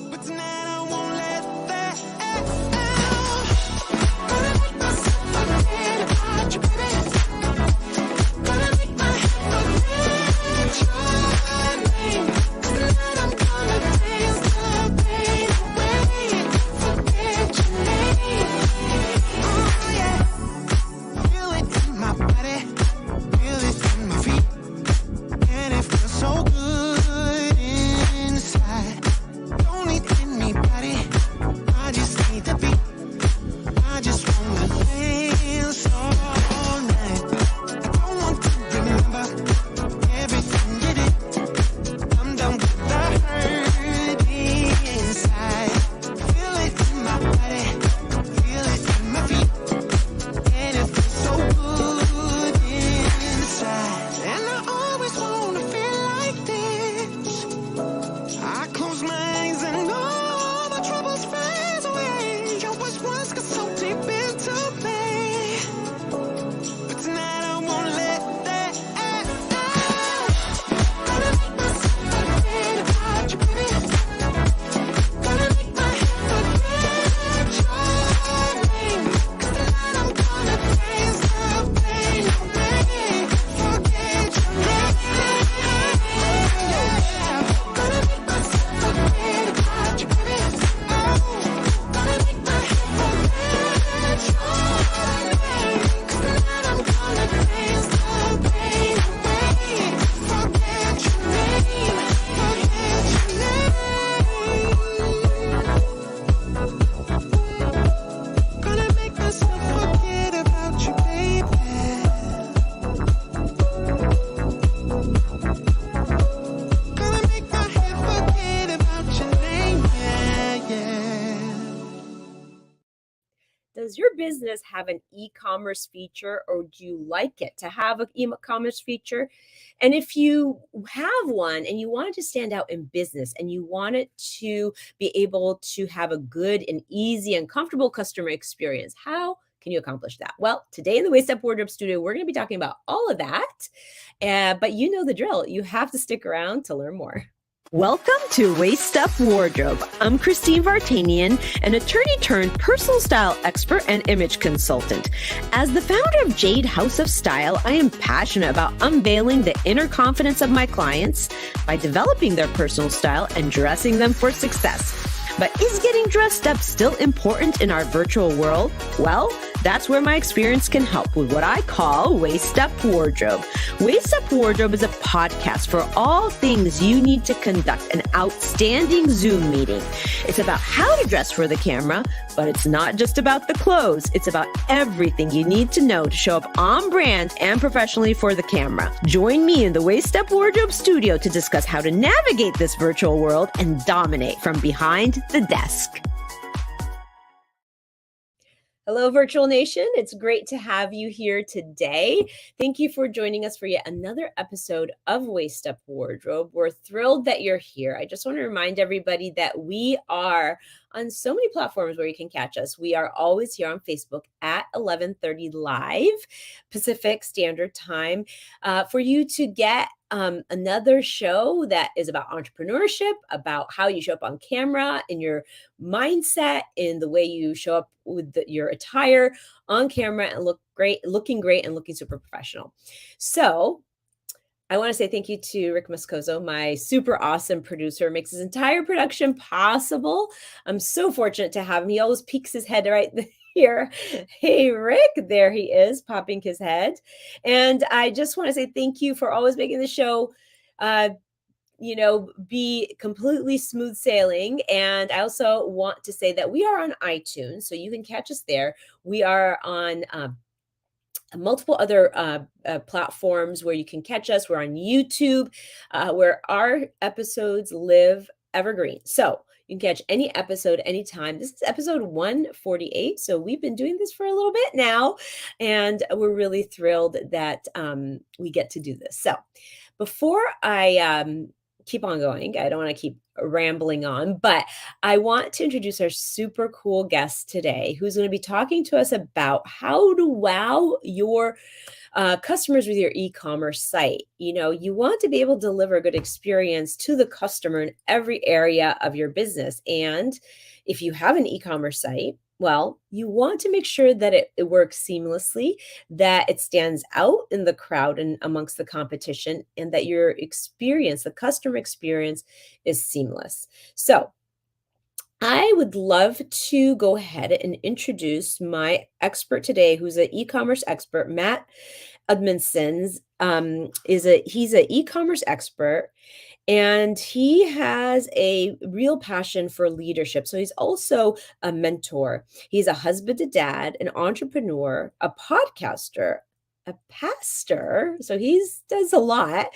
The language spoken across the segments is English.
But tonight I won't let that out. Gonna make my head forget your name. Tonight I'm gonna dance the pain away. Forget your name. Oh yeah. Feel it in my body. Feel it in my feet. And it feels so good inside. Don't need anybody. I just need the beat. I just wanna dance all night. I don't want to remember everything you did. I'm done with the hurt inside. Feel it in my body. Feel it in my feet. And it feels so good inside. And I always wanna feel like this. I close my eyes and all my troubles fade away. I was once got so deep into me. But tonight I won't let that out. Gonna make myself forget about you, baby. Gonna make my head forget your name. 'Cause tonight I'm gonna dance the pain away. Forget your name. Gonna make myself forget about you, baby. Oh, gonna make my head forget your name. 'Cause tonight I'm gonna dance the pain away. Forget your name. Forget your name. Gonna make myself forget about you, baby. Gonna make my head forget about your name, yeah, yeah. Does your business have an e-commerce feature, or do you like it to have an e-commerce feature? And if you have one and you want it to stand out in business and you want it to be able to have a good and easy and comfortable customer experience, how can you accomplish that? Well, today in the Waist Up Wardrobe Studio, we're going to be talking about all of that. But you know the drill. You have to stick around to learn more. Welcome to Waist Up Wardrobe. I'm Christine Vartanian, an attorney turned personal style expert and image consultant. As the founder of Jade House of Style, I am passionate about unveiling the inner confidence of my clients by developing their personal style and dressing them for success. But is getting dressed up still important in our virtual world? Well, that's where my experience can help with what I call Waist Up Wardrobe. Waist Up Wardrobe is a podcast for all things you need to conduct an outstanding Zoom meeting. It's about how to dress for the camera, but it's not just about the clothes. It's about everything you need to know to show up on brand and professionally for the camera. Join me in the Waist Up Wardrobe Studio to discuss how to navigate this virtual world and dominate from behind the desk. Hello, Virtual Nation. It's great to have you here today. Thank you for joining us for yet another episode of Waist Up Wardrobe. We're thrilled that you're here. I just want to remind everybody that we are on so many platforms where you can catch us. We are always here on Facebook at 11:30 live Pacific Standard Time for you to get another show that is about entrepreneurship, about how you show up on camera, in your mindset, in the way you show up with your attire on camera and looking great and looking super professional. So I want to say thank you to Rick Moscoso, my super awesome producer, makes his entire production possible. I'm so fortunate to have him. He always peeks his head right here. Hey, Rick, there he is, popping his head. And I just want to say thank you for always making the show, be completely smooth sailing. And I also want to say that we are on iTunes, so you can catch us there. We are on multiple other platforms where you can catch us. We're on YouTube, where our episodes live evergreen. So you can catch any episode anytime. This is episode 148. So we've been doing this for a little bit now, and we're really thrilled that we get to do this. So before I keep on going. I don't want to keep rambling on, but I want to introduce our super cool guest today who's going to be talking to us about how to wow your customers with your e-commerce site. You want to be able to deliver a good experience to the customer in every area of your business. And if you have an e-commerce site, well, you want to make sure that it works seamlessly, that it stands out in the crowd and amongst the competition, and that your experience, the customer experience, is seamless. So, I would love to go ahead and introduce my expert today, who's an e-commerce expert. Matt Edmondson's he's an e-commerce expert, and he has a real passion for leadership. So he's also a mentor. He's a husband to dad, an entrepreneur, a podcaster, a pastor. So he's does a lot.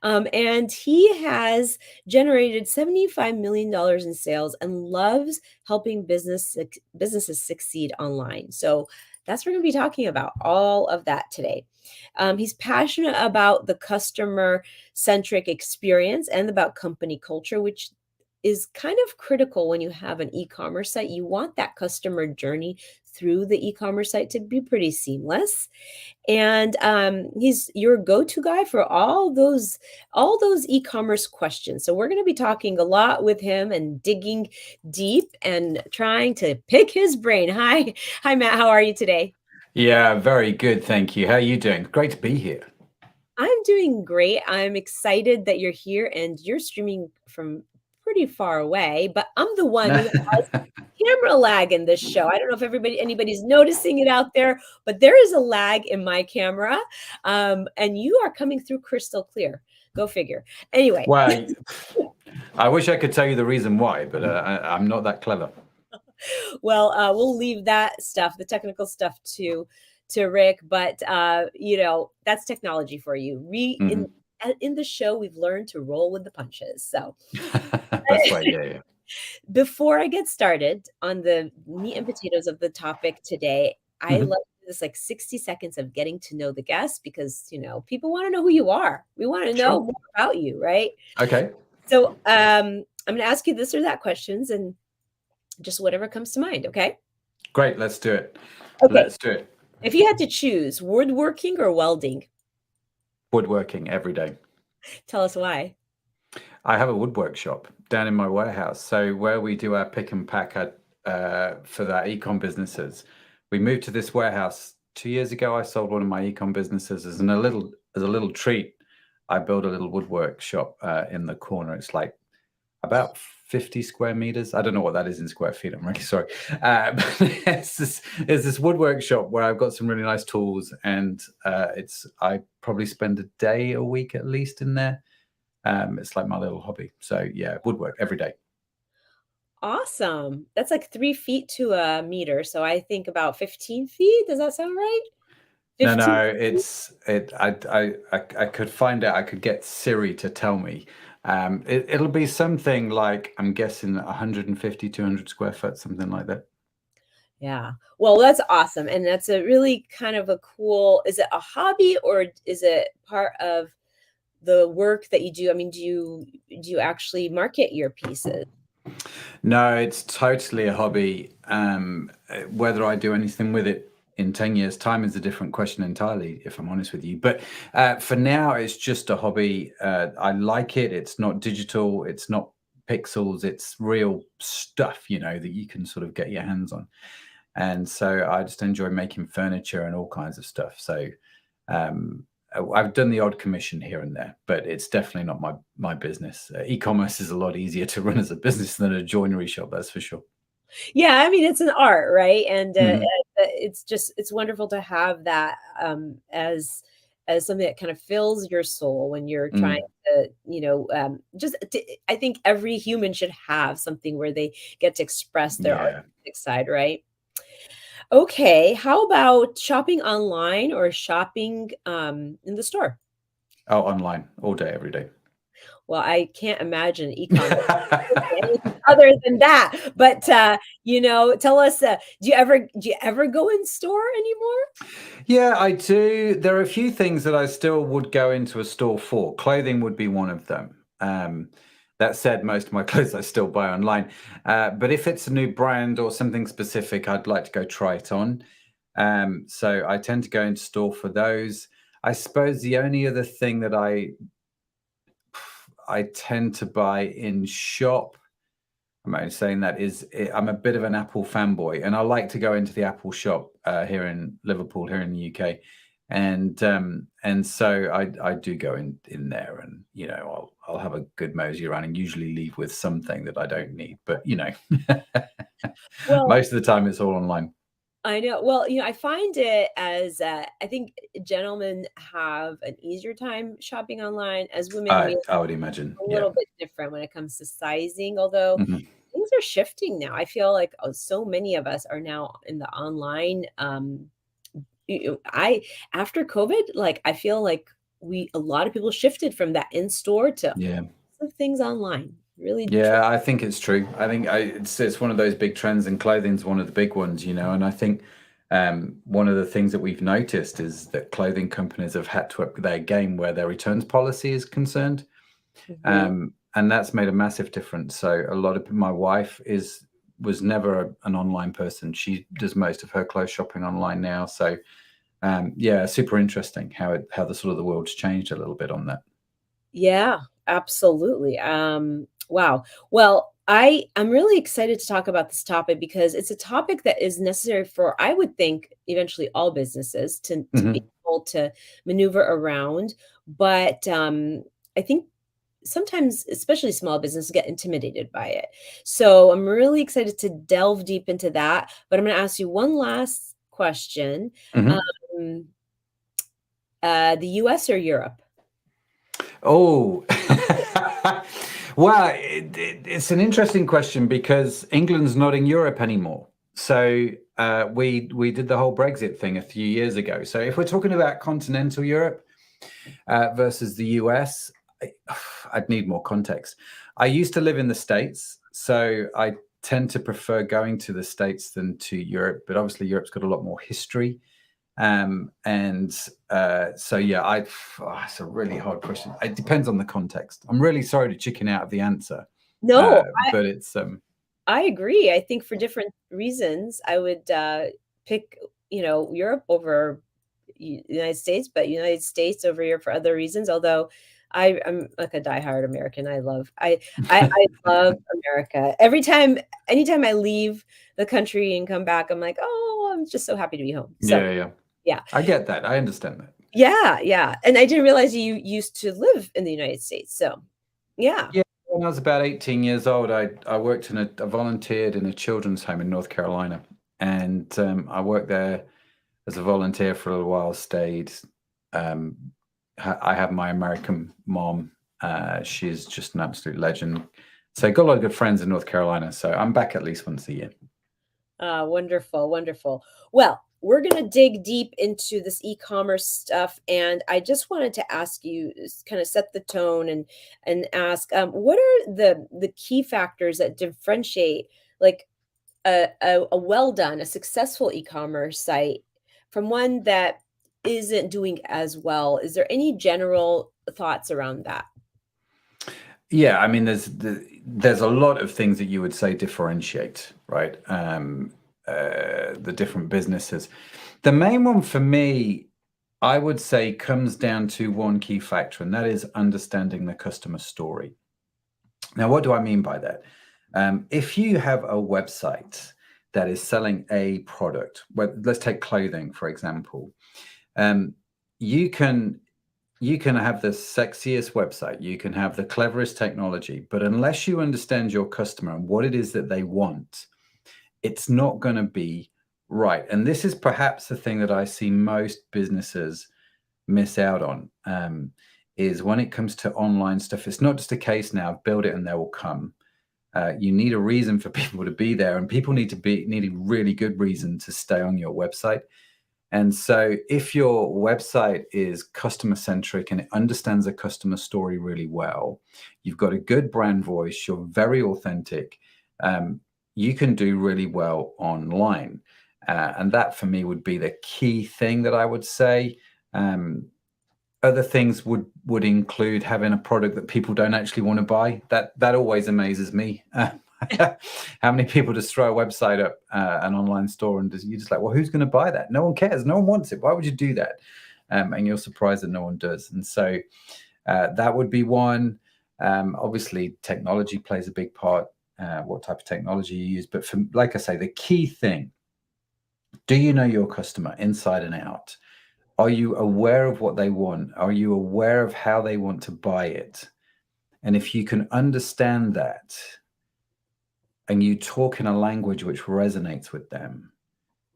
And he has generated $75 million in sales and loves helping businesses succeed online. So that's what we're going to be talking about, all of that today. He's passionate about the customer centric experience and about company culture, which is kind of critical when you have an e-commerce site. You want that customer journey through the e-commerce site to be pretty seamless. And he's your go-to guy for all those e-commerce questions. So we're going to be talking a lot with him and digging deep and trying to pick his brain. Hi, Matt. How are you today? Yeah, very good. Thank you. How are you doing? Great to be here. I'm doing great. I'm excited that you're here and you're streaming from pretty far away, but I'm the one who has camera lag in this show. I don't know if anybody's noticing it out there, but there is a lag in my camera, and you are coming through crystal clear. Go figure. Anyway. Well, I wish I could tell you the reason why, but I'm not that clever. Well, we'll leave that stuff, the technical stuff, to Rick, but that's technology for you. In the show, we've learned to roll with the punches. So that's right. Yeah. Before I get started on the meat and potatoes of the topic today, I love this 60 seconds of getting to know the guest, because people want to know who you are. We want to know more about you, right? Okay. So I'm going to ask you this or that questions, and just whatever comes to mind. Okay. Great. Let's do it. Okay. Let's do it. If you had to choose woodworking or welding? Woodworking every day. Tell us why. I have a woodwork shop down in my warehouse. So where we do our pick and pack for our e-com businesses, we moved to this warehouse 2 years ago. I sold one of my e-com businesses as a little treat. I built a little woodwork shop in the corner. It's like about 50 square meters. I don't know what that is in square feet. I'm really sorry. But it's this woodwork shop where I've got some really nice tools, and I probably spend a day a week at least in there. It's like my little hobby. So yeah, woodwork every day. Awesome. That's like 3 feet to a meter. So I think about 15 feet. Does that sound right? No, I could find out. I could get Siri to tell me. It'll be something like, I'm guessing 150, 200 square foot, something like that. Yeah. Well, that's awesome. And that's a really kind of a cool, is it a hobby or is it part of the work that you do? I mean, do you actually market your pieces? No, it's totally a hobby. Whether I do anything with it in 10 years' time is a different question entirely, if I'm honest with you. But for now, it's just a hobby. I like it. It's not digital. It's not pixels. It's real stuff, that you can sort of get your hands on. And so I just enjoy making furniture and all kinds of stuff. So I've done the odd commission here and there, but it's definitely not my business. E-commerce is a lot easier to run as a business than a joinery shop, that's for sure. Yeah, I mean, it's an art, right? And it's wonderful to have that as something that kind of fills your soul when you're trying to, I think every human should have something where they get to express their artistic side, right? Okay, how about shopping online or shopping in the store? Oh, online, all day, every day. Well, I can't imagine e-commerce other than that. But tell us, do you ever go in store anymore? Yeah, I do. There are a few things that I still would go into a store for. Clothing would be one of them. That said, most of my clothes I still buy online. But if it's a new brand or something specific, I'd like to go try it on. So I tend to go into store for those. I suppose the only other thing that I tend to buy in shop, I'm only saying that, is I'm a bit of an Apple fanboy, and I like to go into the Apple shop here in Liverpool, here in the UK, and so I do go in there, and I'll have a good mosey around, and usually leave with something that I don't need, but Well, most of the time it's all online. I know. Well, I find it as I think gentlemen have an easier time shopping online. As women, we I would imagine, a yeah. little bit different when it comes to sizing, although Mhm. things are shifting now. I feel like so many of us are now in the online. I after COVID, like I feel like a lot of people shifted from that in store to Yeah. some things online. Really, Yeah, I think it's true. I think it's one of those big trends, and clothing's one of the big ones, And I think one of the things that we've noticed is that clothing companies have had to up their game where their returns policy is concerned, Mhm. and that's made a massive difference. So a lot of my wife was never an online person. She does most of her clothes shopping online now. So yeah, super interesting how the sort of the world's changed a little bit on that. Yeah, absolutely. Wow. Well, I'm really excited to talk about this topic because it's a topic that is necessary for, I would think, eventually all businesses to be Mhm. able to maneuver around. But I think sometimes, especially small businesses, get intimidated by it. So I'm really excited to delve deep into that. But I'm going to ask you one last question. Mhm. Um, the US or Europe? Oh, well, it's an interesting question because England's not in Europe anymore. So we did the whole Brexit thing a few years ago. So if we're talking about continental Europe versus the US, I'd need more context. I used to live in the States, so I tend to prefer going to the States than to Europe. But obviously, Europe's got a lot more history. And so yeah, it's a really hard question. It depends on the context. I'm really sorry to chicken out of the answer, No, but it's I agree. I think for different reasons, I would pick, Europe over United States, but United States over Europe for other reasons. Although I'm like a diehard American. I love America. Anytime I leave the country and come back, I'm like, oh, I'm just so happy to be home. So yeah. yeah, I get that. I understand that. yeah. And I didn't realize you used to live in the United States. So yeah. Yeah, when I was about 18 years old, I worked I volunteered in a children's home in North Carolina, and I worked there as a volunteer for a little while. Stayed. Um, I have my American mom. She's just an absolute legend. So got a lot of good friends in North Carolina. So I'm back at least once a year. Wonderful, wonderful. Well, we're going to dig deep into this e-commerce stuff, and I just wanted to ask you, kind of set the tone and ask, what are the key factors that differentiate like a well done, a successful e-commerce site from one that isn't doing as well? Is there any general thoughts around that? Yeah, I mean, there's a lot of things that you would say differentiate, right? The different businesses. The main one for me, I would say, comes down to one key factor, and that is understanding the customer story. Now, what do I mean by that? If you have a website that is selling a product, let's take clothing, for example, um, you can have the sexiest website, you can have the cleverest technology, but unless you understand your customer and what it is that they want, it's not going to be right. And this is perhaps the thing that I see most businesses miss out on, is when it comes to online stuff. It's not just a case now of build it and they will come. You need a reason for people to be there, and people need a really good reason to stay on your website. And so if your website is customer centric and it understands the customer story really well, you've got a good brand voice, you're very authentic, you can do really well online. And that for me would be the key thing that I would say. other things would include having a product that people don't actually want to buy. That always amazes me. How many people just throw a website up, an online store, and you're just like, well, who's going to buy that? No one cares. No one wants it. Why would you do that? And you're surprised that no one does. And so that would be one. Obviously, technology plays a big part. What type of technology you use, but like I say, the key thing: do you know your customer inside and out? Are you aware of what they want? Are you aware of how they want to buy it? And if you can understand that and you talk in a language which resonates with them,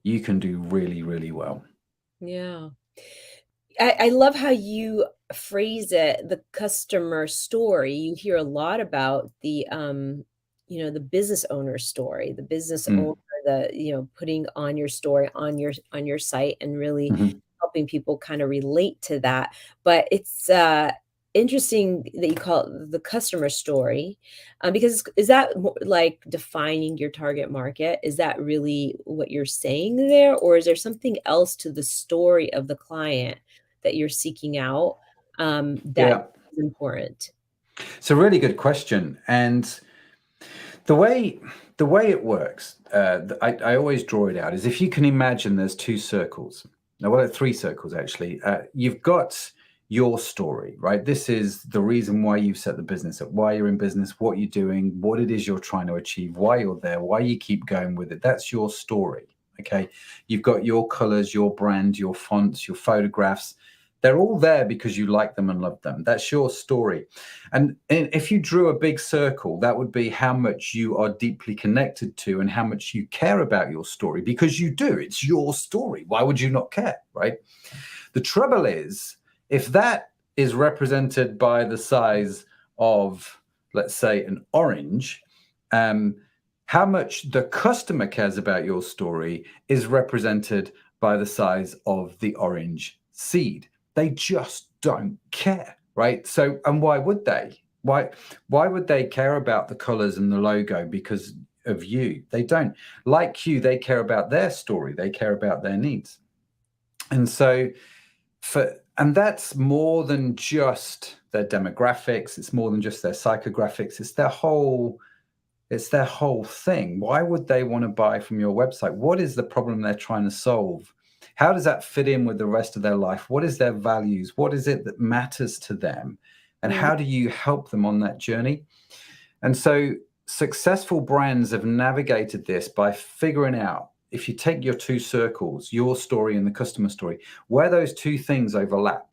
you can do really, really well. Yeah. I love how you phrase it, the customer story. You hear a lot about the the business owner story, the business owner, putting on your story on your site and really Mhm. helping people kind of relate to that. But it's interesting that you call it the customer story, because is that like defining your target market? Is that really what you're saying there, or is there something else to the story of the client that you're seeking out, that Yeah, is important? it's a really good question. And the way it works, I always draw it out, is if you can imagine there's two circles. Now, well, three circles actually. You've got your story, right? This is the reason why you've set the business up, why you're in business, what you're doing, what it is you're trying to achieve, why you're there, why you keep going with it. That's your story. Okay. You've got your colors, your brand, your fonts, your photographs. They're all there because you like them and love them. That's your story. And if you drew a big circle, that would be how much you are deeply connected to and how much you care about your story, because you do. It's your story. Why would you not care, right? The trouble is, if that is represented by the size of, let's say, an orange, how much the customer cares about your story is represented by the size of the orange seed. They just don't care, right? So, and why would they? Why would they care about the colors and the logo because of you? They don't. Like you, they care about their story. They care about their needs. And so and that's more than just their demographics, it's more than just their psychographics, it's their whole thing. Why would they want to buy from your website? What is the problem they're trying to solve? How does that fit in with the rest of their life? What is their values? What is it that matters to them? And Mm, how do you help them on that journey? And so successful brands have navigated this by figuring out, if you take your two circles, your story and the customer story, where those two things overlap,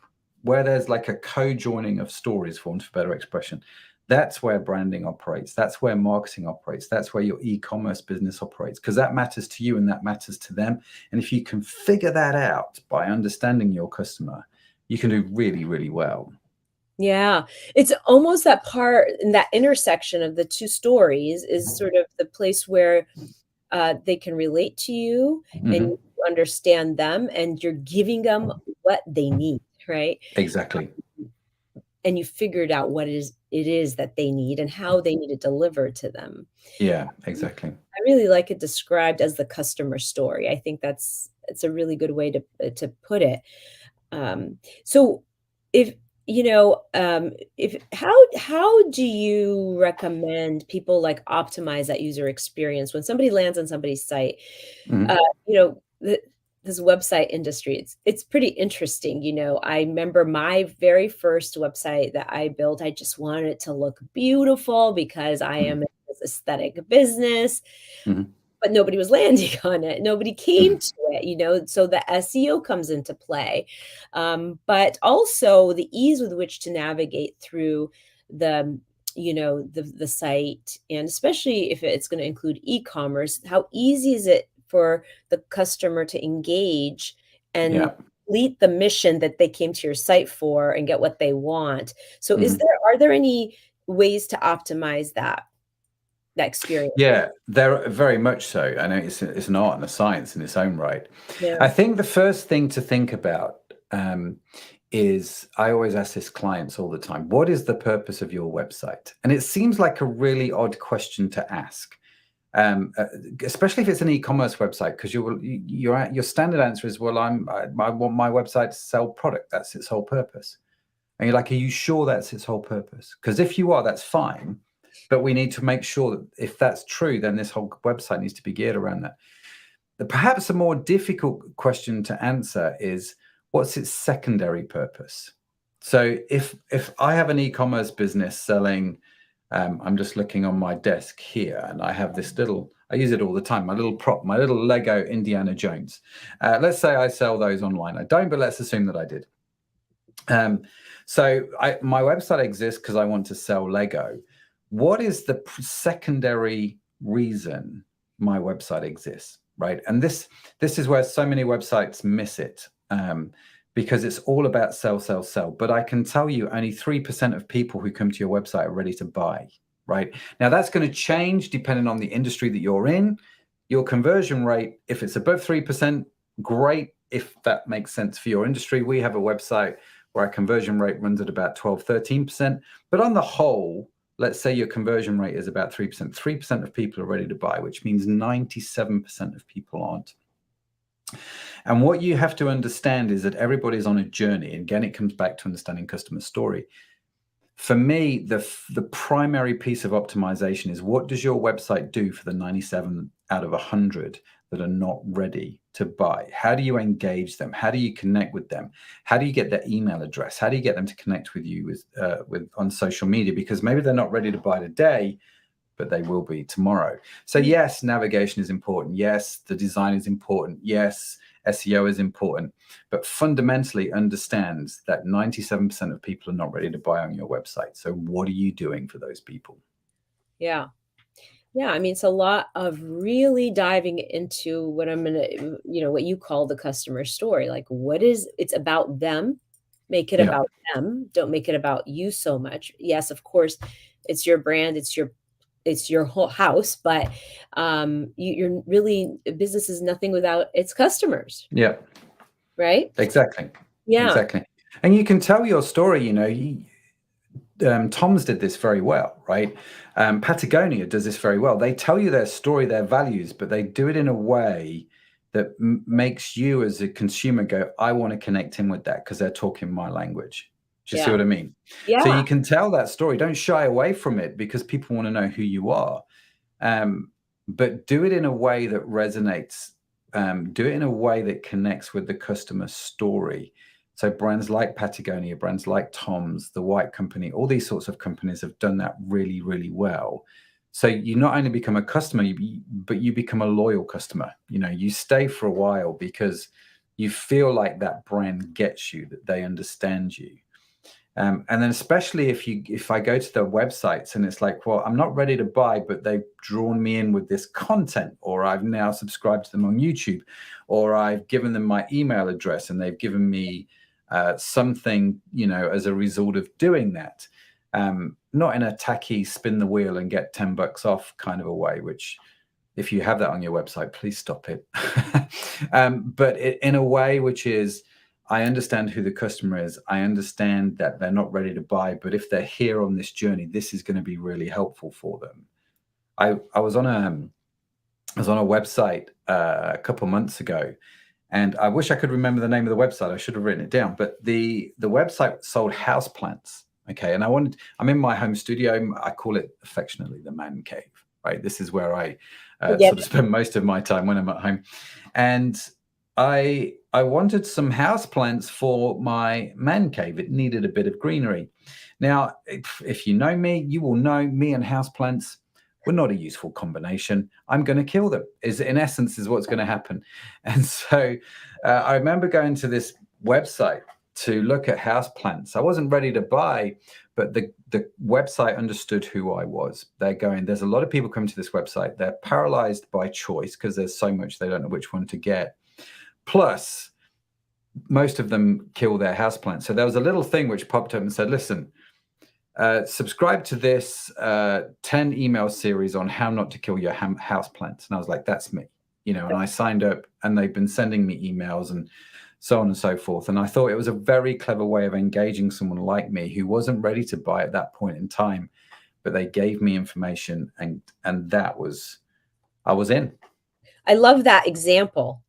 where there's like a co-joining of stories, for want of a better expression, that's where branding operates. That's where marketing operates. That's where your e-commerce business operates, because that matters to you and that matters to them. And if you can figure that out by understanding your customer, you can do really, really well. yeah, it's almost that part in that intersection of the two stories is sort of the place where they can relate to you and Hmm. you understand them and you're giving them what they need, right? Exactly. And you figured out what it is that they need and how they need it delivered to them. Yeah, exactly. I really like it described as the customer story. I think it's a really good way to put it. So if if how do you recommend people like optimize that user experience when somebody lands on somebody's site? Uh, Mhm. this website industry, it's pretty interesting. I remember my very first website that I built, I just wanted it to look beautiful because I am Mhm. in this aesthetic business, Mhm. but nobody was landing on it. Nobody came Mhm. to it. So the SEO comes into play. But also the ease with which to navigate through the the site, and especially if it's going to include e-commerce, how easy is it for the customer to engage and Yeah. complete the mission that they came to your site for and get what they want? So Mhm. are there any ways to optimize that experience? Yeah, they're very much so. I know it's an art and a science in its own right. Yeah. I think the first thing to think about is, I always ask this clients all the time, what is the purpose of your website? And it seems like a really odd question to ask, um, uh, especially if it's an e-commerce website, because your standard answer is, well, I want my website to sell product. That's its whole purpose. And you're like, are you sure that's its whole purpose? Because if you are, that's fine. But we need to make sure that if that's true, then this whole website needs to be geared around that. Perhaps a more difficult question to answer is, what's its secondary purpose? So if I have an e-commerce business selling, I'm just looking on my desk here, and I have this little, I use it all the time, my little prop, my little Lego Indiana Jones. Let's say I sell those online. I don't, but let's assume that I did. So my website exists because I want to sell Lego. What is the secondary reason my website exists, right? And this is where so many websites miss it, because it's all about sell, sell, sell. But I can tell you only 3% of people who come to your website are ready to buy, right? Now, that's going to change depending on the industry that you're in. Your conversion rate, if it's above 3%, great. If that makes sense for your industry, we have a website where our conversion rate runs at about 12, 13%. But on the whole, let's say your conversion rate is about 3%. 3% of people are ready to buy, which means 97% of people aren't. And what you have to understand is that everybody's on a journey. And again, it comes back to understanding customer story. For me, the primary piece of optimization is, what does your website do for the 97 out of 100 that are not ready to buy? How do you engage them? How do you connect with them? How do you get their email address? How do you get them to connect with you with on social media? Because maybe they're not ready to buy today, but they will be tomorrow. So yes, navigation is important. Yes, the design is important. Yes, SEO is important, but fundamentally understand that 97% of people are not ready to buy on your website. So what are you doing for those people? Yeah. Yeah, I mean, it's a lot of really diving into what I'm gonna, what you call the customer story. Like, it's about them. Make it Yeah. about them. Don't make it about you so much. Yes, of course, it's your brand, it's your whole house, but you're really, business is nothing without its customers, Yeah, right? exactly. Yeah. Exactly. And you can tell your story, Tom's did this very well, right? Patagonia does this very well. They tell you their story, their values, but they do it in a way that makes you as a consumer go, I want to connect in with that because they're talking my language. Do you see Yeah. what I mean? Yeah. So you can tell that story. Don't shy away from it because people want to know who you are. But do it in a way that resonates. Do it in a way that connects with the customer story. So brands like Patagonia, brands like Tom's, The White Company, all these sorts of companies have done that really, really well. So you not only become a customer, but you become a loyal customer. You stay for a while because you feel like that brand gets you, that they understand you. And then especially if I go to their websites and it's like, well, I'm not ready to buy, but they've drawn me in with this content, or I've now subscribed to them on YouTube, or I've given them my email address and they've given me something, as a result of doing that. Not in a tacky spin the wheel and get $10 off kind of a way, which if you have that on your website, please stop it. But in a way which is, I understand who the customer is. I understand that they're not ready to buy, but if they're here on this journey, this is going to be really helpful for them. I was on a website a couple months ago, and I wish I could remember the name of the website. I should have written it down. But the website sold houseplants. Okay, and I'm in my home studio. I call it affectionately the man cave. Right, this is where I sort of spend most of my time when I'm at home, and I wanted some houseplants for my man cave. It needed a bit of greenery. Now, if you know me, you will know me and houseplants were not a useful combination. I'm going to kill them, in essence is what's going to happen. And so I remember going to this website to look at houseplants. I wasn't ready to buy, but the website understood who I was. They're going, there's a lot of people coming to this website. They're paralyzed by choice because there's so much they don't know which one to get. Plus, most of them kill their houseplants. So there was a little thing which popped up and said, listen, subscribe to this 10 email series on how not to kill your houseplants. And I was like, that's me, and I signed up and they've been sending me emails and so on and so forth. And I thought it was a very clever way of engaging someone like me who wasn't ready to buy at that point in time, but they gave me information and I was in. I love that example.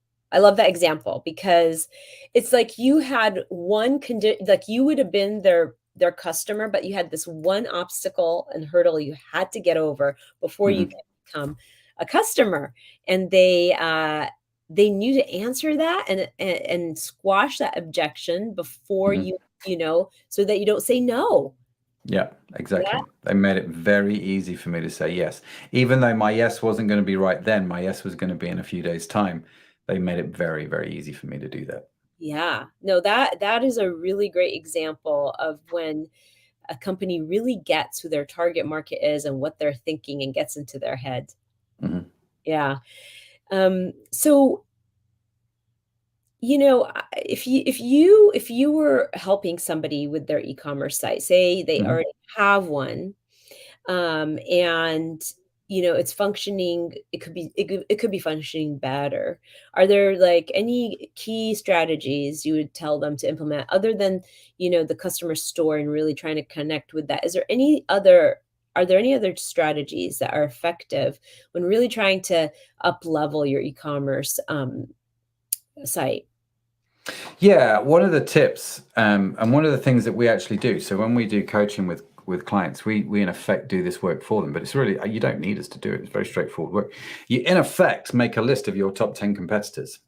Because it's like you had one condition, like you would have been their their customer, but you had this one obstacle and hurdle you had to get over before you Mhm. can become a customer. And they knew to answer that and squash that objection before Mhm. so that you don't say no. Yeah, Yeah. exactly. They made it very easy for me to say yes. Even though my yes wasn't going to be right then, my yes was going to be in a few days' time. They made it very, very easy for me to do that. Yeah. No, that is a really great example of when a company really gets who their target market is and what they're thinking and gets into their head. Mhm. Yeah. So, if you were helping somebody with their e-commerce site, say they Mhm. already have one, and it's functioning, it could be functioning better. Are there like any key strategies you would tell them to implement other than the customer store and really trying to connect with that? Are there any other strategies that are effective when really trying to up level your e-commerce site? Yeah, one of the tips, and one of the things that we actually do. So when we do coaching with clients, we in effect do this work for them. But it's really, you don't need us to do it. It's very straightforward work. You in effect make a list of your top 10 competitors,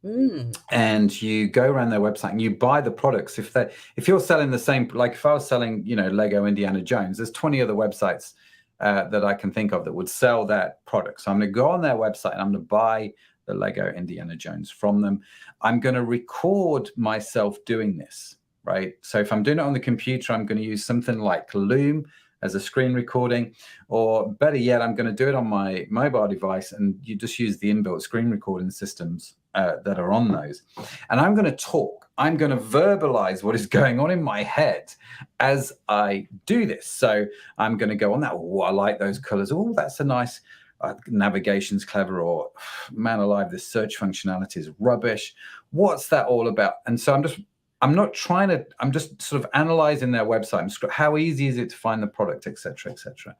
Mm. and you go around their website and you buy the products. If you're selling the same, like if I was selling, Lego Indiana Jones, there's 20 other websites that I can think of that would sell that product. So I'm going to go on their website and I'm going to buy the Lego Indiana Jones from them. I'm going to record myself doing this, right? So if I'm doing it on the computer, I'm going to use something like Loom as a screen recording, or better yet, I'm going to do it on my mobile device, and you just use the inbuilt screen recording systems that are on those. And I'm going to talk. I'm going to verbalize what is going on in my head as I do this. So I'm going to go on that. Oh, I like those colors. Oh, that's a nice navigation's clever, or man alive, this search functionality is rubbish. What's that all about? And so I'm just sort of analyzing their website. How easy is it to find the product, et cetera, et cetera.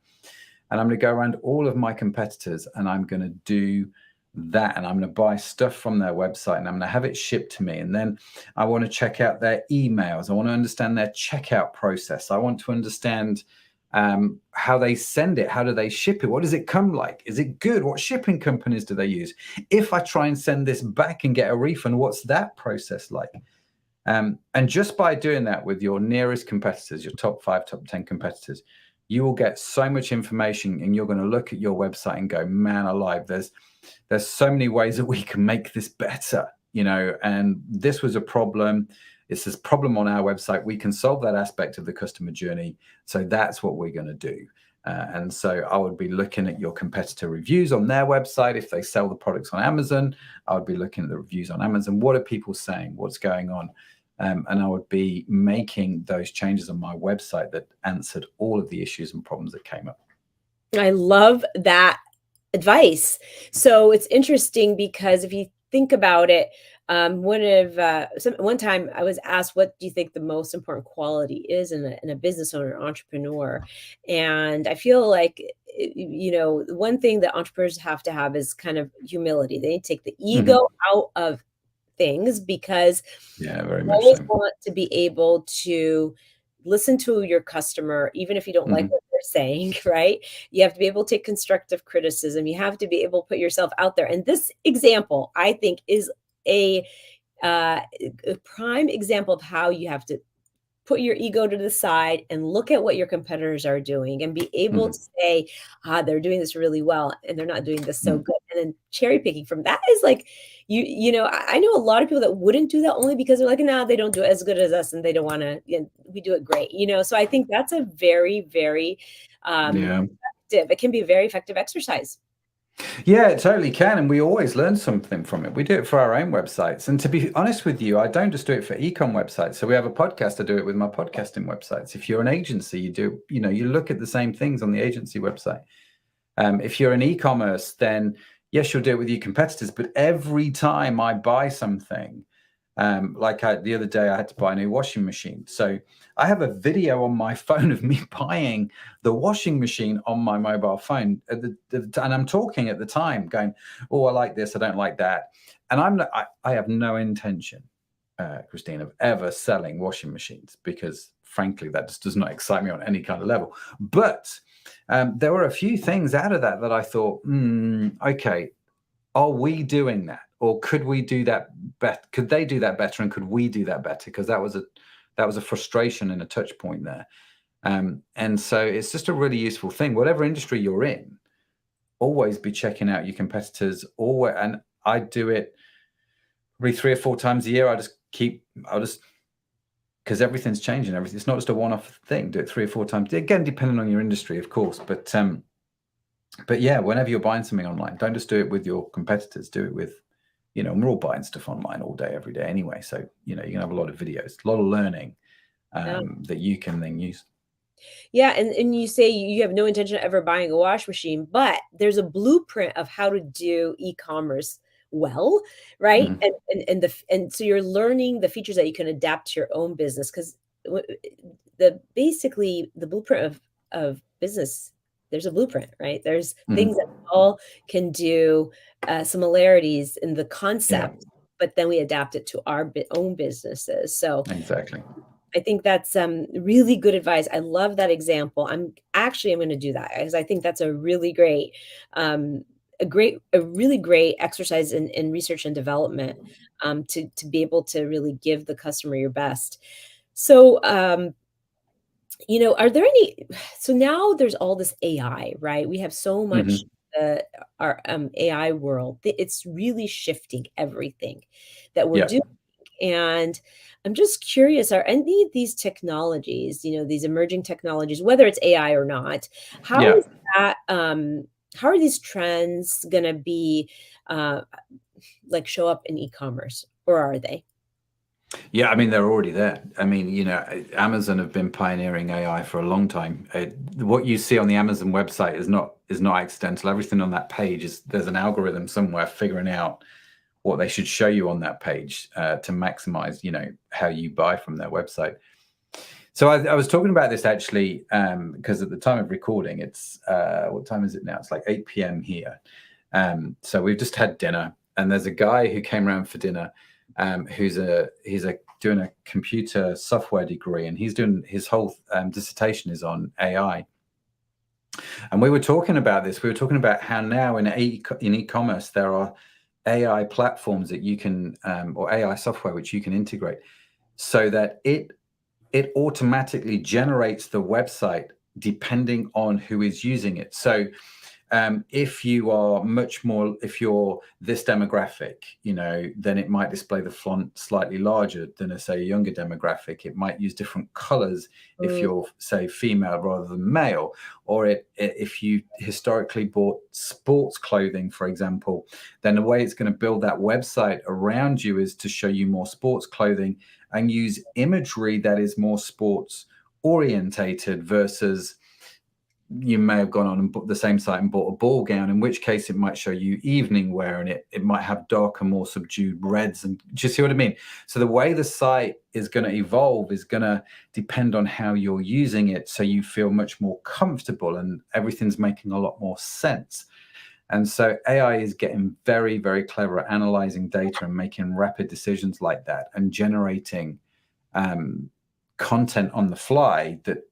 And I'm going to go around all of my competitors and I'm going to do that. And I'm going to buy stuff from their website and I'm going to have it shipped to me. And then I want to check out their emails. I want to understand their checkout process. I want to understand how they send it. How do they ship it? What does it come like? Is it good? What shipping companies do they use? If I try and send this back and get a refund, what's that process like? And just by doing that with your nearest competitors, your top 5, top 10 competitors, you will get so much information, and you're going to look at your website and go, man alive, there's so many ways that we can make this better, and this was a problem. It's this problem on our website. We can solve that aspect of the customer journey. So that's what we're going to do. And so I would be looking at your competitor reviews on their website. If they sell the products on Amazon, I would be looking at the reviews on Amazon. What are people saying? What's going on? And I would be making those changes on my website that answered all of the issues and problems that came up. I love that advice. So it's interesting because if you think about it, one time I was asked, "What do you think the most important quality is in a business owner, entrepreneur?" And I feel like one thing that entrepreneurs have to have is kind of humility. They need to take the Mhm. ego out of things because Yeah, very you much always so. want to be able to listen to your customer, even if you don't like Mhm. what they're saying, right? You have to be able to take constructive criticism. You have to be able to put yourself out there. And this example, I think, is a, a prime example of how you have to put your ego to the side and look at what your competitors are doing and be able to Mhm. say, they're doing this really well and they're not doing this so Mhm. good. And then cherry picking from that is like, I know a lot of people that wouldn't do that only because they're like, no, they don't do it as good as us and they don't want to, we do it great, So I think that's a very, very Yeah. effective, it can be a very effective exercise. Yeah, it totally can. And we always learn something from it. We do it for our own websites. And to be honest with you, I don't just do it for ecom websites. So we have a podcast. I do it with my podcasting websites. If you're an agency, you look at the same things on the agency website. If you're an e-commerce, then yes, you'll do it with your competitors. But every time I buy something, the other day, I had to buy a new washing machine. So I have a video on my phone of me buying the washing machine on my mobile phone, and I'm talking at the time, going, "Oh, I like this. I don't like that," and I have no intention, Christine, of ever selling washing machines, because frankly, that just does not excite me on any kind of level. But there were a few things out of that I thought, okay, are we doing that, or could we do that better? Could they do that better, and could we do that better? Because that was a frustration and a touch point there. And so it's just a really useful thing. Whatever industry you're in, always be checking out your competitors. And I do it probably 3 or 4 times a year. Because everything's changing. It's not just a one-off thing. Do it 3 or 4 times. Again, depending on your industry, of course. But yeah, whenever you're buying something online, don't just do it with your competitors. Do it with, we're all buying stuff online all day, every day anyway. So, you can have a lot of videos, a lot of learning that you can then use. Yeah, and you say you have no intention of ever buying a wash machine, but there's a blueprint of how to do e-commerce well, right? Mm-hmm. And so you're learning the features that you can adapt to your own business, because basically the blueprint of business, there's a blueprint, right? There's things that we all can do, similarities in the concept, but then we adapt it to our own businesses. So exactly. I think that's really good advice. I love that example. I'm going to do that, because I think that's a really great, a really great exercise in research and development, to be able to really give the customer your best. So, are there any? So now there's all this AI, right? We have so much. Our AI world, it's really shifting everything that we're doing. And I'm just curious, are any of these technologies, these emerging technologies, whether it's AI or not, how is that, how are these trends going to be, show up in e-commerce, or are they? Yeah, I mean, they're already there. I mean, Amazon have been pioneering AI for a long time. What you see on the Amazon website is not accidental. Everything on that page there's an algorithm somewhere figuring out what they should show you on that page to maximize, how you buy from their website. So I was talking about this actually because at the time of recording, it's what time is it now? It's like 8 p.m. here. So we've just had dinner, and there's a guy who came around for dinner who's doing a computer software degree, and he's doing his whole dissertation is on AI. And we were talking about this. We were talking about how now in e-commerce there are AI platforms that you can, or AI software which you can integrate, so that it automatically generates the website depending on who is using it. So if you're this demographic, then it might display the font slightly larger than say a younger demographic. It might use different colors if you're, say, female rather than male, or if you historically bought sports clothing, for example, then the way it's going to build that website around you is to show you more sports clothing and use imagery that is more sports orientated versus you may have gone on and bought the same site and bought a ball gown, in which case it might show you evening wear, and it might have darker, more subdued reds. And do you see what I mean? So the way the site is going to evolve is going to depend on how you're using it, so you feel much more comfortable and everything's making a lot more sense. And so AI is getting very, very clever at analyzing data and making rapid decisions like that, and generating content on the fly that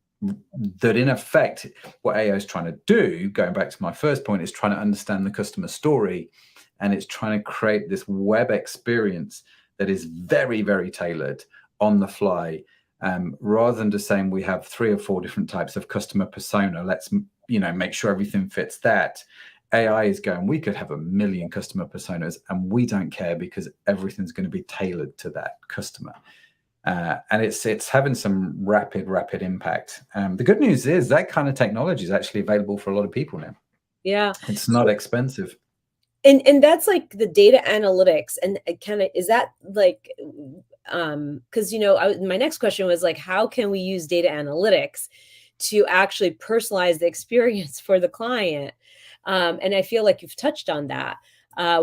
in effect, what AI is trying to do, going back to my first point, is trying to understand the customer story, and it's trying to create this web experience that is very, very tailored on the fly, rather than just saying we have 3 or 4 different types of customer persona. Let's make sure everything fits that. AI is going, we could have 1 million customer personas, and we don't care, because everything's going to be tailored to that customer. And it's having some rapid impact. The good news is that kind of technology is actually available for a lot of people now. Yeah, it's not expensive. And that's like the data analytics, and kind of, is that like, because my next question was like, how can we use data analytics to actually personalize the experience for the client? And I feel like you've touched on that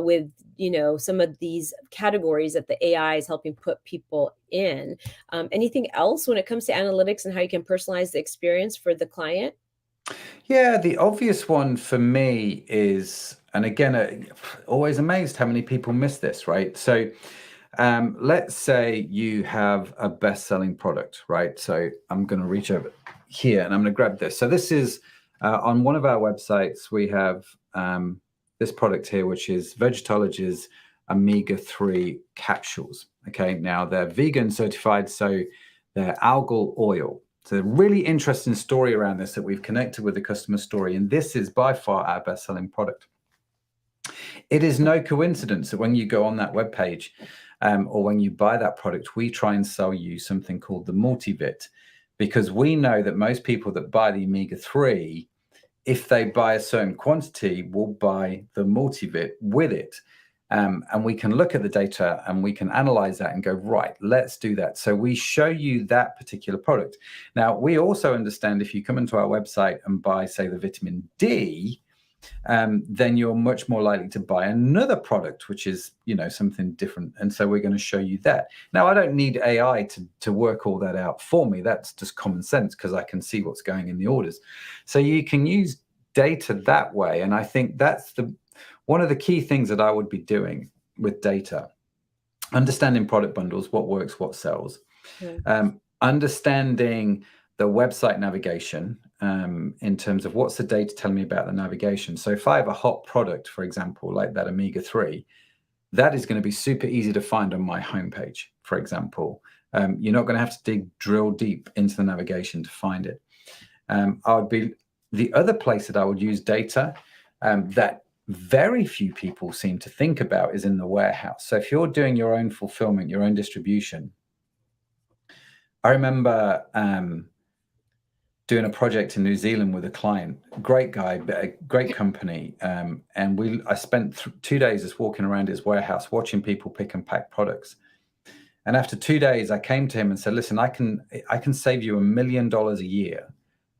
with some of these categories that the AI is helping put people in. Anything else when it comes to analytics and how you can personalize the experience for the client? Yeah, the obvious one for me is, and again, always amazed how many people miss this, right? So Let's say you have a best-selling product, right? So I'm going to reach over here and I'm going to grab this. So this is on one of our websites. We have this product here, which is Vegetology's omega-3 capsules. Okay, now they're vegan certified, so they're algal oil. So a really interesting story around this that we've connected with the customer story, and this is by far our best-selling product. It is no coincidence that when you go on that webpage or when you buy that product, we try and sell you something called the multivit, because we know that most people that buy the omega-3, if they buy a certain quantity, will buy the multivit with it. And we can look at the data and we can analyze that and go, right, let's do that. So we show you that particular product. Now, we also understand if you come into our website and buy, say, the vitamin D, then you're much more likely to buy another product, which is, you know, something different. And so we're going to show you that. Now, I don't need AI to work all that out for me. That's just common sense because I can see what's going in the orders. So you can use data that way. And I think that's one of the key things that I would be doing with data. Understanding product bundles, what works, what sells. Understanding the website navigation in terms of what's the data telling me about the navigation. So if I have a hot product, for example, like that omega-3, that is going to be super easy to find on my homepage, for example. You're not going to have to drill deep into the navigation to find it. The other place that I would use data that very few people seem to think about is in the warehouse. So if you're doing your own fulfillment, your own distribution, I remember doing a project in New Zealand with a client, great guy, a great company. And I spent 2 days just walking around his warehouse, watching people pick and pack products. And after 2 days, I came to him and said, listen, I can save you $1 million a year.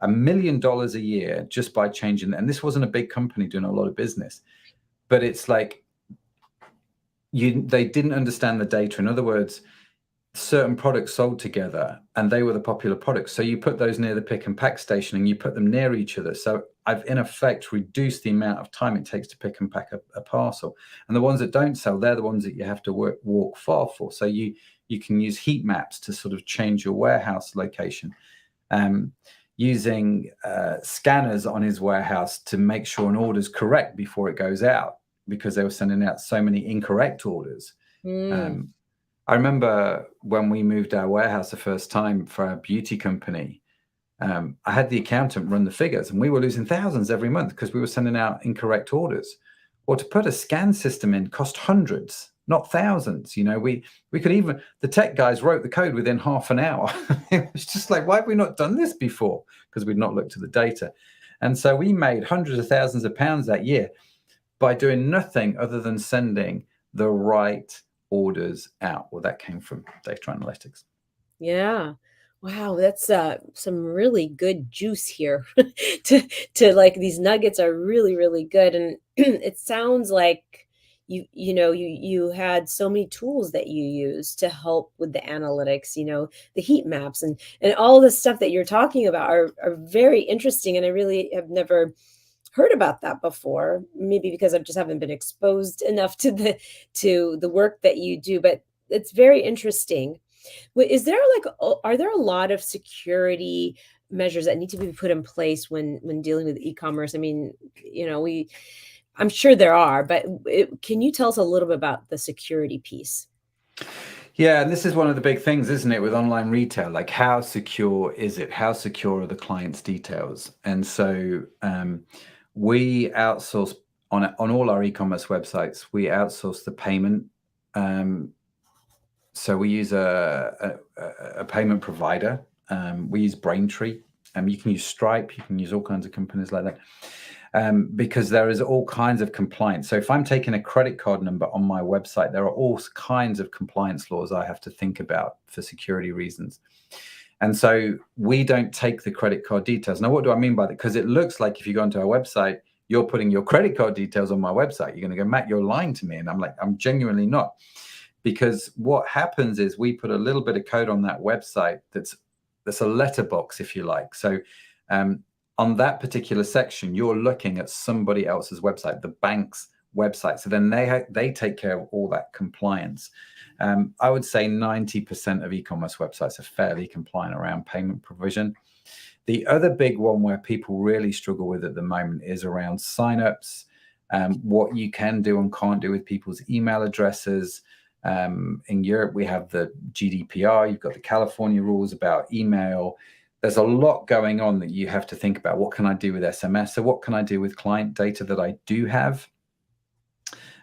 $1 million a year just by changing. And this wasn't a big company doing a lot of business, but it's like they didn't understand the data. In other words, certain products sold together and they were the popular products. So you put those near the pick and pack station and you put them near each other. So I've in effect reduced the amount of time it takes to pick and pack a parcel. And the ones that don't sell, they're the ones that you have to walk far for. So you can use heat maps to sort of change your warehouse location. Using scanners on his warehouse to make sure an order's correct before it goes out, because they were sending out so many incorrect orders. I remember when we moved our warehouse the first time for our beauty company, I had the accountant run the figures and we were losing thousands every month because we were sending out incorrect orders. Well, to put a scan system in cost hundreds, not thousands. You know, we could even, the tech guys wrote the code within half an hour. It was just like, why have we not done this before? Because we'd not looked at the data. And so we made hundreds of thousands of pounds that year by doing nothing other than sending the right orders out. Well, that came from data analytics. Yeah. Wow, that's some really good juice here. to like, these nuggets are really, really good. And it sounds like you had so many tools that you use to help with the analytics, the heat maps and all the stuff that you're talking about are very interesting. And I really have never heard about that before, maybe because I just haven't been exposed enough to the work that you do, but it's very interesting. Is there are there a lot of security measures that need to be put in place when dealing with e-commerce? I mean, I'm sure there are, but can you tell us a little bit about the security piece? Yeah, and this is one of the big things, isn't it, with online retail? Like, how secure is it? How secure are the client's details? And so we outsource on all our e-commerce websites. We outsource the payment. So we use a payment provider. We use Braintree. You can use Stripe. You can use all kinds of companies like that, because there is all kinds of compliance. So if I'm taking a credit card number on my website, there are all kinds of compliance laws I have to think about for security reasons. And so we don't take the credit card details. Now, what do I mean by that? Because it looks like if you go onto our website, you're putting your credit card details on my website. You're going to go, Matt, you're lying to me. And I'm like, I'm genuinely not. Because what happens is we put a little bit of code on that website that's a letterbox, if you like. So on that particular section, you're looking at somebody else's website, the bank's website. So then they take care of all that compliance. I would say 90% of e-commerce websites are fairly compliant around payment provision. The other big one where people really struggle with at the moment is around signups, what you can do and can't do with people's email addresses. In Europe, we have the GDPR, you've got the California rules about email. There's a lot going on that you have to think about. What can I do with SMS? So what can I do with client data that I do have?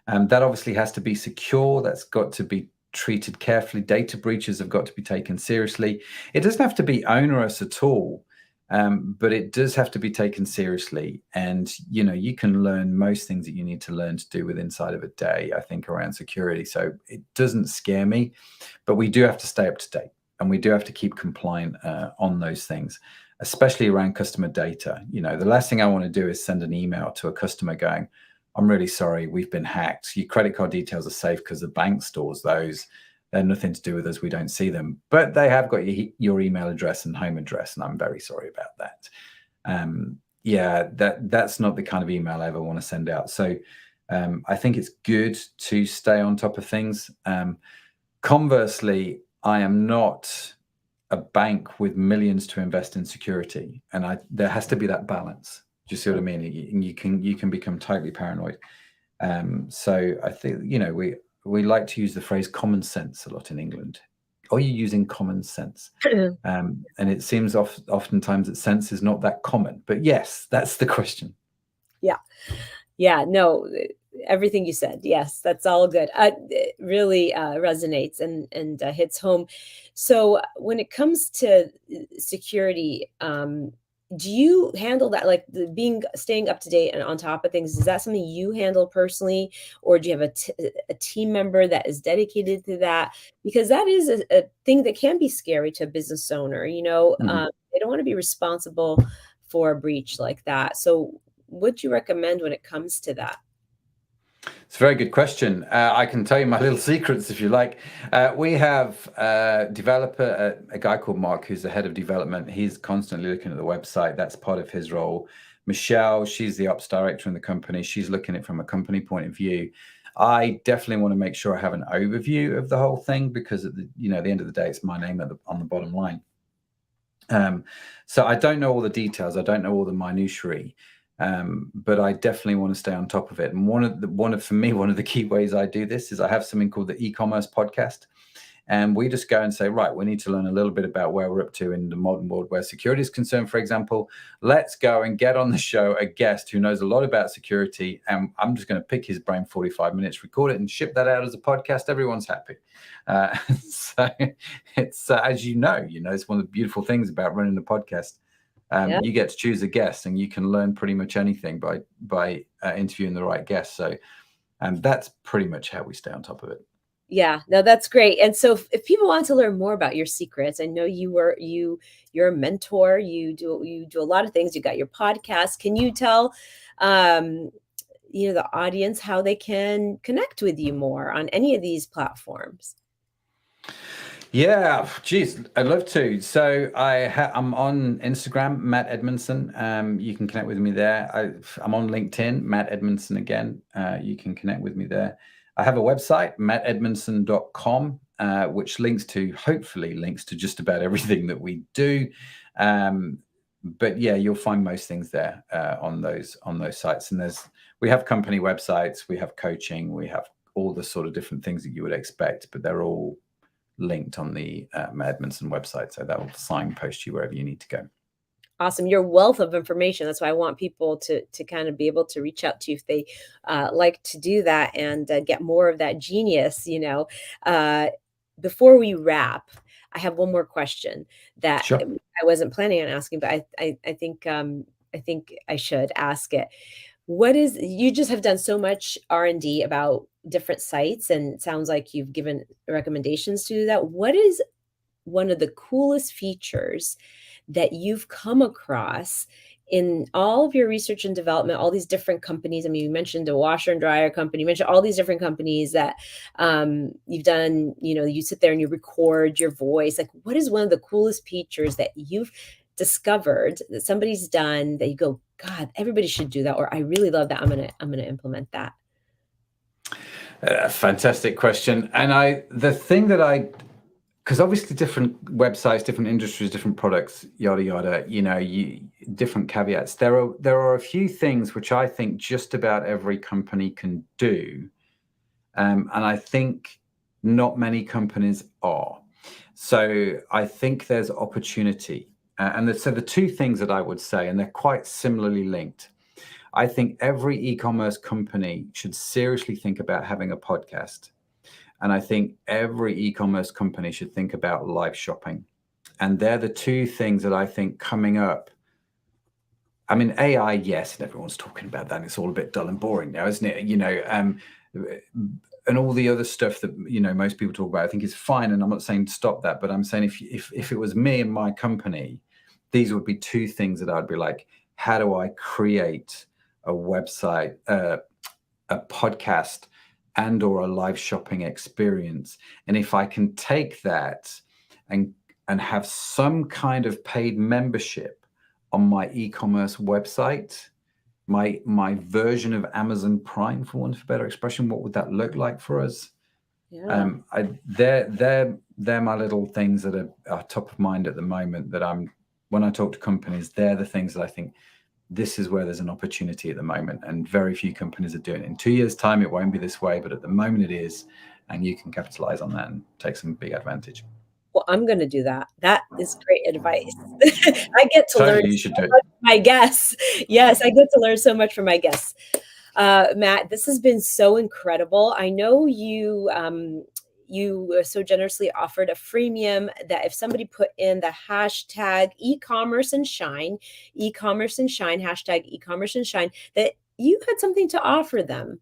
That obviously has to be secure. That's got to be treated carefully. Data breaches have got to be taken seriously. It doesn't have to be onerous at all. But it does have to be taken seriously. And, you can learn most things that you need to learn to do with inside of a day, I think, around security. So it doesn't scare me, but we do have to stay up to date and we do have to keep compliant on those things, especially around customer data. The last thing I want to do is send an email to a customer going, I'm really sorry, we've been hacked. Your credit card details are safe because the bank stores those. They're nothing to do with us. We don't see them, but they have got your email address and home address, and I'm very sorry about that. That's not the kind of email I ever want to send out. So I think it's good to stay on top of things. Conversely, I am not a bank with millions to invest in security, and there has to be that balance. Do you see what I mean? You can become totally paranoid. So I think we like to use the phrase common sense a lot in England. Are you using common sense? And it seems oftentimes that sense is not that common. But yes, that's the question. Yeah, no, everything you said. Yes, that's all good. It really resonates and hits home. So when it comes to security, do you handle that, like staying up to date and on top of things? Is that something you handle personally, or do you have a team member that is dedicated to that? Because that is a thing that can be scary to a business owner. They don't want to be responsible for a breach like that. So what do you recommend when it comes to that? It's a very good question. I can tell you my little secrets if you like. We have a developer, a guy called Mark, who's the head of development. He's constantly looking at the website. That's part of his role. Michelle, she's the ops director in the company. She's looking at it from a company point of view. I definitely want to make sure I have an overview of the whole thing because at the end of the day, it's my name on the bottom line. So I don't know all the details. I don't know all the minutiae. But I definitely want to stay on top of it. And one of the key ways I do this is I have something called the eCommerce podcast. And we just go and say, right, we need to learn a little bit about where we're up to in the modern world where security is concerned, for example. Let's go and get on the show a guest who knows a lot about security. And I'm just going to pick his brain 45 minutes, record it and ship that out as a podcast. Everyone's happy. So it's, as you know, it's one of the beautiful things about running a podcast. You get to choose a guest and you can learn pretty much anything by interviewing the right guest. So that's pretty much how we stay on top of it. Yeah, no, that's great. And so if people want to learn more about your secrets, I know you're a mentor, you do a lot of things. You got your podcast. Can you tell the audience how they can connect with you more on any of these platforms? Yeah, geez, I'd love to. So I'm on Instagram, Matt Edmondson. You can connect with me there. I'm on LinkedIn, Matt Edmondson again. You can connect with me there. I have a website, mattedmondson.com, which hopefully links to just about everything that we do. But yeah, you'll find most things there on those sites. And we have company websites, we have coaching, we have all the sort of different things that you would expect, but they're all linked on the Matt Edmondson website. So that will signpost you wherever you need to go. Awesome. Your wealth of information. That's why I want people to kind of be able to reach out to you if they like to do that and get more of that genius. Before we wrap, I have one more question that Sure. I wasn't planning on asking, but I think I should ask it. You just have done so much R&D about different sites, and it sounds like you've given recommendations to do that. What is one of the coolest features that you've come across in all of your research and development, all these different companies? I mean, you mentioned a washer and dryer company, you mentioned all these different companies that you've done, you sit there and you record your voice. Like, what is one of the coolest features that you've discovered that somebody's done that you go, God, everybody should do that, or I really love that, I'm gonna implement that? Fantastic question. And the thing that because obviously different websites, different industries, different products, yada yada, different caveats. There are a few things which I think just about every company can do, and I think not many companies are. So I think there's opportunity, so the two things that I would say, and they're quite similarly linked. I think every e-commerce company should seriously think about having a podcast. And I think every e-commerce company should think about live shopping. And they're the two things that I think coming up. I mean, AI, yes, and everyone's talking about that. And it's all a bit dull and boring now, isn't it? And all the other stuff that most people talk about, I think is fine. And I'm not saying stop that, but I'm saying if it was me and my company, these would be two things that I'd be like, how do I create a website, a podcast, and or a live shopping experience? And if I can take that and have some kind of paid membership on my e-commerce website, my version of Amazon Prime, for want of a better expression, what would that look like for us? Yeah. They're my little things that are top of mind at the moment, that when I talk to companies, they're the things that I think this is where there's an opportunity at the moment, and very few companies are doing it. In 2 years' time, it won't be this way, but at the moment it is, and you can capitalize on that and take some big advantage. Well, I'm going to do that. That is great advice. I get to learn You should so do it. much from my guests. Yes, I get to learn so much from my guests. Matt, this has been so incredible. I know you so generously offered a freemium that if somebody put in the hashtag eCommerce and shine, hashtag eCommerce and shine, that you had something to offer them.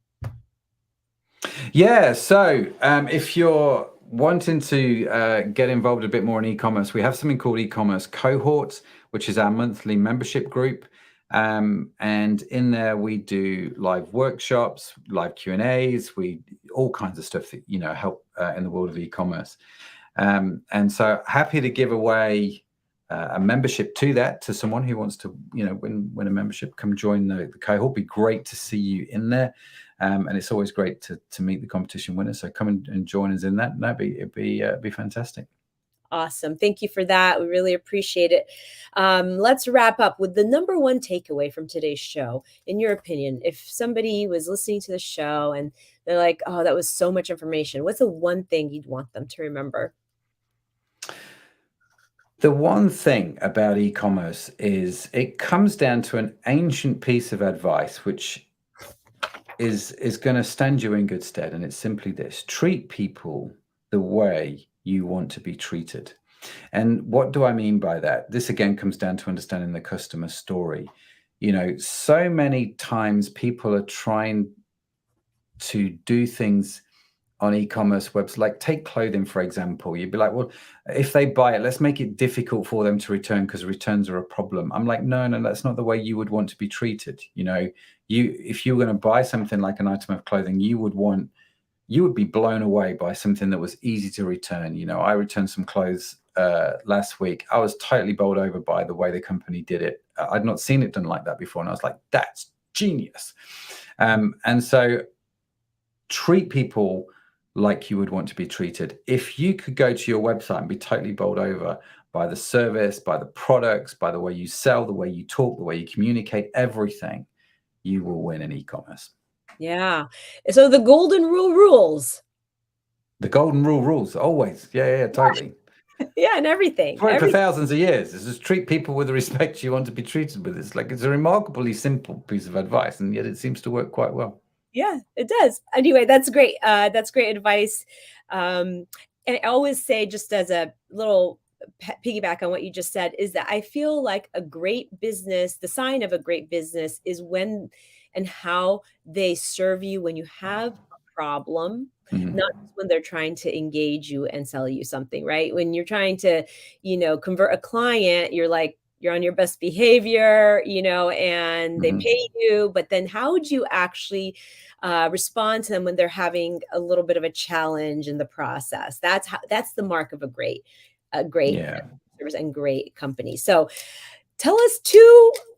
Yeah, so if you're wanting to get involved a bit more in e-commerce, we have something called e-commerce cohorts, which is our monthly membership group. And in there we do live workshops, live Q&As, all kinds of stuff that help in the world of e-commerce. And so happy to give away a membership to someone who wants to win a membership. Come join the cohort. Be great to see you in there. And it's always great to meet the competition winners. So come and join us in that. It'd be fantastic. Awesome. Thank you for that. We really appreciate it. Let's wrap up with the number one takeaway from today's show. In your opinion, if somebody was listening to the show and they're like, oh, that was so much information, what's the one thing you'd want them to remember? The one thing about e-commerce is it comes down to an ancient piece of advice, which is going to stand you in good stead. And it's simply this: treat people the way you want to be treated. And what do I mean by that? This again comes down to understanding the customer story. So many times people are trying to do things on e-commerce websites, like take clothing, for example. You'd be like, well, if they buy it, let's make it difficult for them to return because returns are a problem. I'm like, no, that's not the way you would want to be treated. If you were going to buy something like an item of clothing, you would be blown away by something that was easy to return. I returned some clothes last week. I was totally bowled over by the way the company did it. I'd not seen it done like that before. And I was like, that's genius. And so treat people like you would want to be treated. If you could go to your website and be totally bowled over by the service, by the products, by the way you sell, the way you talk, the way you communicate, everything, you will win in e-commerce. Yeah. So the golden rule rules. The golden rule rules, always. Yeah, totally. Yeah, and everything. For thousands of years. It's just treat people with the respect you want to be treated with. It's a remarkably simple piece of advice, and yet it seems to work quite well. Yeah, it does. Anyway, that's great. That's great advice. And I always say, just as a little piggyback on what you just said, is that I feel like a great business, the sign of a great business is when and how they serve you when you have a problem, not just when they're trying to engage you and sell you something, right? When you're trying to, convert a client, you're on your best behavior, and they pay you, but then how would you actually respond to them when they're having a little bit of a challenge in the process? That's the mark of a great service and great company. So tell us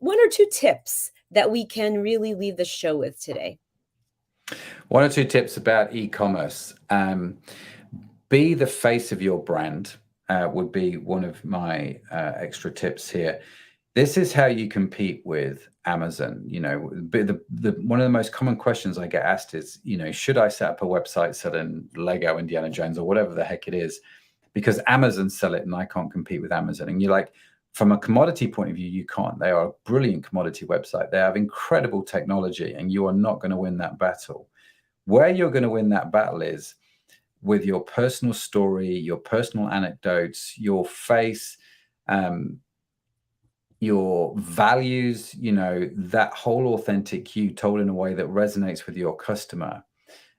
one or two tips that we can really leave the show with today. One or two tips about e-commerce. Be the face of your brand would be one of my extra tips here. This is how you compete with Amazon. You know, one of the most common questions I get asked is, you know, should I set up a website selling Lego Indiana Jones or whatever the heck it is, because Amazon sell it and I can't compete with Amazon? And you're like, from a commodity point of view, you can't. They are a brilliant commodity website. They have incredible technology, and you are not going to win that battle. Where you're going to win that battle is with your personal story, your personal anecdotes, your face, your values, you know, that whole authentic you told in a way that resonates with your customer.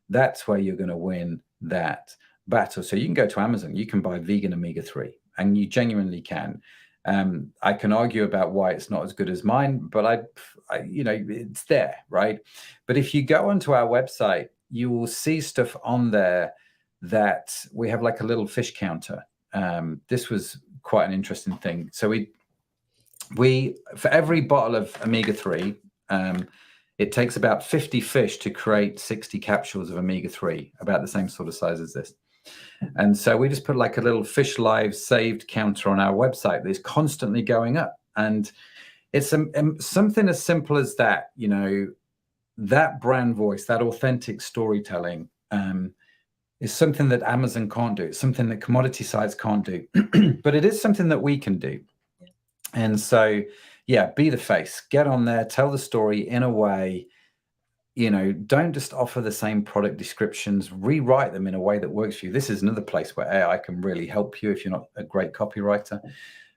That's where you're going to win that battle. So you can go to Amazon, you can buy vegan omega-3, and you genuinely can. I can argue about why it's not as good as mine, but I, you know, it's there, right? But if you go onto our website, you will see stuff on there that we have, like a little fish counter. This was quite an interesting thing. So we for every bottle of omega-3, it takes about 50 fish to create 60 capsules of omega-3, about the same sort of size as this. And so we just put like a little Fish Live saved counter on our website that's constantly going up. And it's something as simple as that, you know, that brand voice, that authentic storytelling is something that Amazon can't do. It's something that commodity sites can't do, but it is something that we can do. And so, yeah, be the face, get on there, tell the story in a way, you know, don't just offer the same product descriptions, rewrite them in a way that works for you. This is another place where AI can really help you if you're not a great copywriter.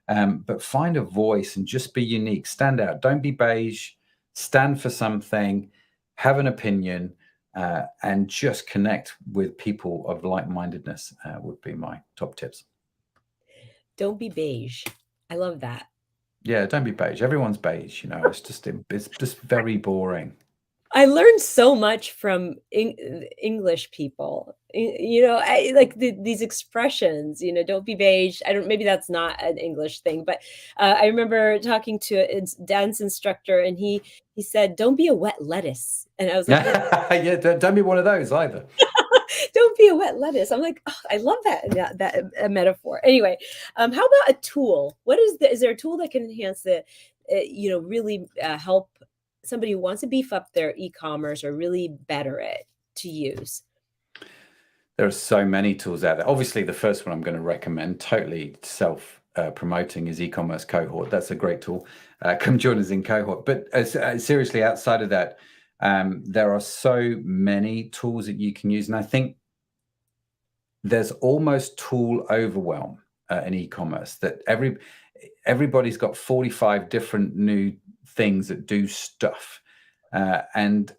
But find a voice and just be unique, stand out. Don't be beige, stand for something, have an opinion, and just connect with people of like-mindedness would be my top tips. Don't be beige. I love that. Yeah, don't be beige. Everyone's beige, you know. It's just very boring. I learned so much from English people. You know, I like these expressions. You know, don't be beige. I don't. Maybe that's not an English thing, but I remember talking to a dance instructor, and he said, "Don't be a wet lettuce," and I was like, yeah, don't be one of those either. "Don't be a wet lettuce." I'm like, oh, I love that metaphor. Anyway, how about a tool? Is there a tool that can enhance the, you know, really help somebody who wants to beef up their e-commerce or really better it to use? There are so many tools out there. Obviously, the first one I'm going to recommend, totally self-promoting, is eCommerce Cohort. That's a great tool. Come join us in Cohort. But seriously, outside of that, there are so many tools that you can use. And I think there's almost tool overwhelm in e-commerce, that everybody's got 45 different new things that do stuff. And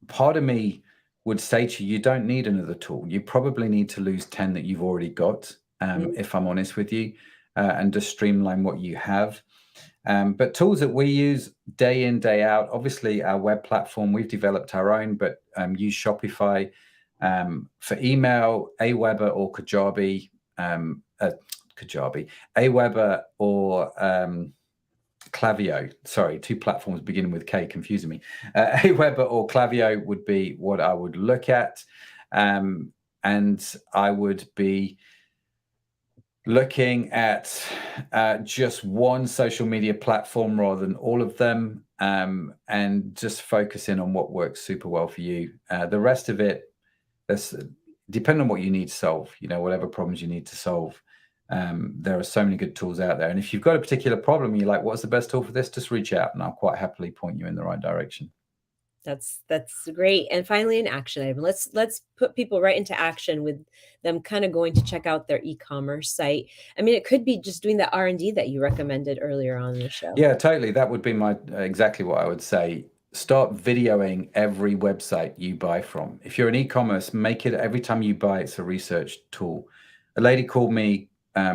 part of me would say to you, you don't need another tool. You probably need to lose 10 that you've already got, if I'm honest with you, and just streamline what you have. But tools that we use day in, day out, obviously our web platform, we've developed our own, but use Shopify. For email, Aweber or Kajabi, Aweber or Klaviyo. Sorry, two platforms beginning with K, confusing me. Aweber or Klaviyo would be what I would look at. And I would be looking at just one social media platform rather than all of them, and just focusing on what works super well for you. The rest of it, that's depending on what you need to solve, you know, whatever problems you need to solve. There are so many good tools out there. And if you've got a particular problem, you're like, what's the best tool for this? Just reach out and I'll quite happily point you in the right direction. That's great. And finally, an action item. Let's put people right into action with them kind of going to check out their e-commerce site. I mean, it could be just doing the R&D that you recommended earlier on in the show. Yeah, totally. That would be my exactly what I would say. Start videoing every website you buy from. If you're an e-commerce, make it every time you buy, it's a research tool. A lady called me.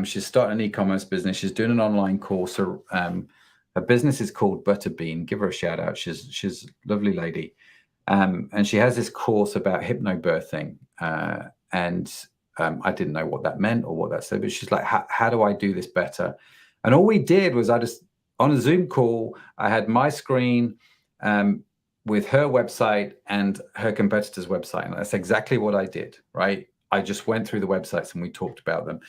She's starting an e-commerce business. She's doing an online course. Her business is called Butterbean. Give her a shout out. She's a lovely lady. And she has this course about hypnobirthing. And I didn't know what that meant or what that said, but she's like, how do I do this better? And all we did was on a Zoom call, I had my screen, with her website and her competitor's website. And that's exactly what I did, right? I just went through the websites and we talked about them.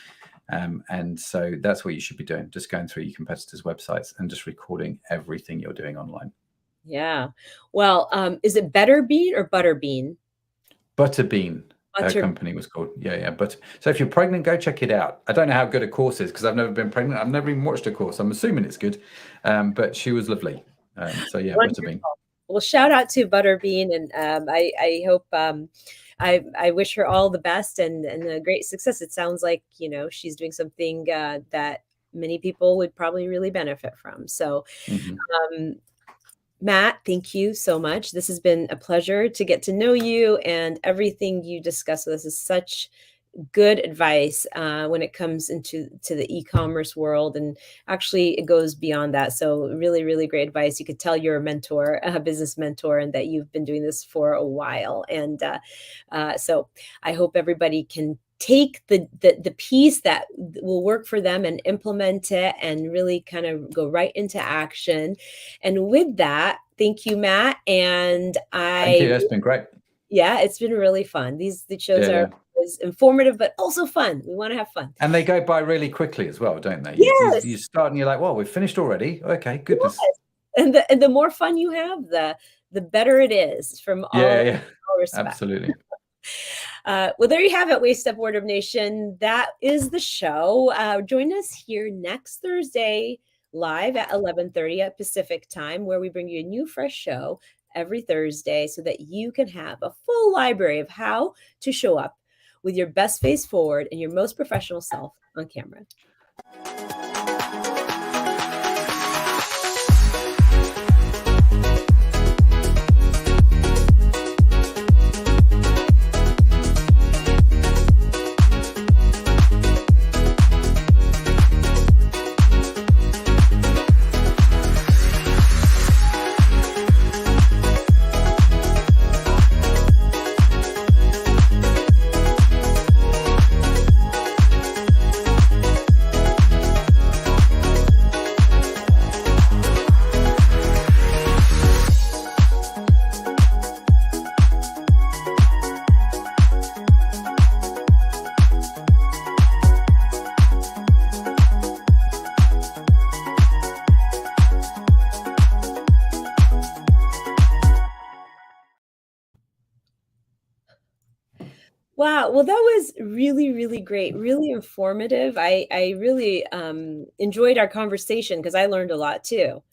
And so that's what you should be doing, just going through your competitors' websites and just recording everything you're doing online. Yeah. Well, is it Betterbean or Butterbean? Butterbean, her Butter. company was called. Yeah. But so if you're pregnant, go check it out. I don't know how good a course is because I've never been pregnant. I've never even watched a course. I'm assuming it's good. But she was lovely. So yeah, Butterbean. Well, shout out to Butterbean, and I hope I wish her all the best and a great success. It sounds like she's doing something that many people would probably really benefit from. So, Matt, thank you so much. This has been a pleasure to get to know you, and everything you discuss with us is such good advice when it comes into the e-commerce world, and actually it goes beyond that. So really, really great advice. You could tell you're a mentor, a business mentor, and that you've been doing this for a while. And so I hope everybody can take the piece that will work for them and implement it and really kind of go right into action. And with that, thank you, Matt. And Thank you. That's been great. Yeah, it's been really fun. The shows are informative, but also fun. We want to have fun. And they go by really quickly as well, don't they? Yes. You start and you're like, well, we've finished already. Okay, goodness. Yes. And the more fun you have, the better it is from all respect. Absolutely. Well, there you have it, Waste Up Word of Nation. That is the show. Join us here next Thursday live at 11:30 at Pacific time, where we bring you a new fresh show every Thursday so that you can have a full library of how to show up with your best face forward and your most professional self on camera. Wow. Well, that was really, really great, really informative. I really enjoyed our conversation because I learned a lot too.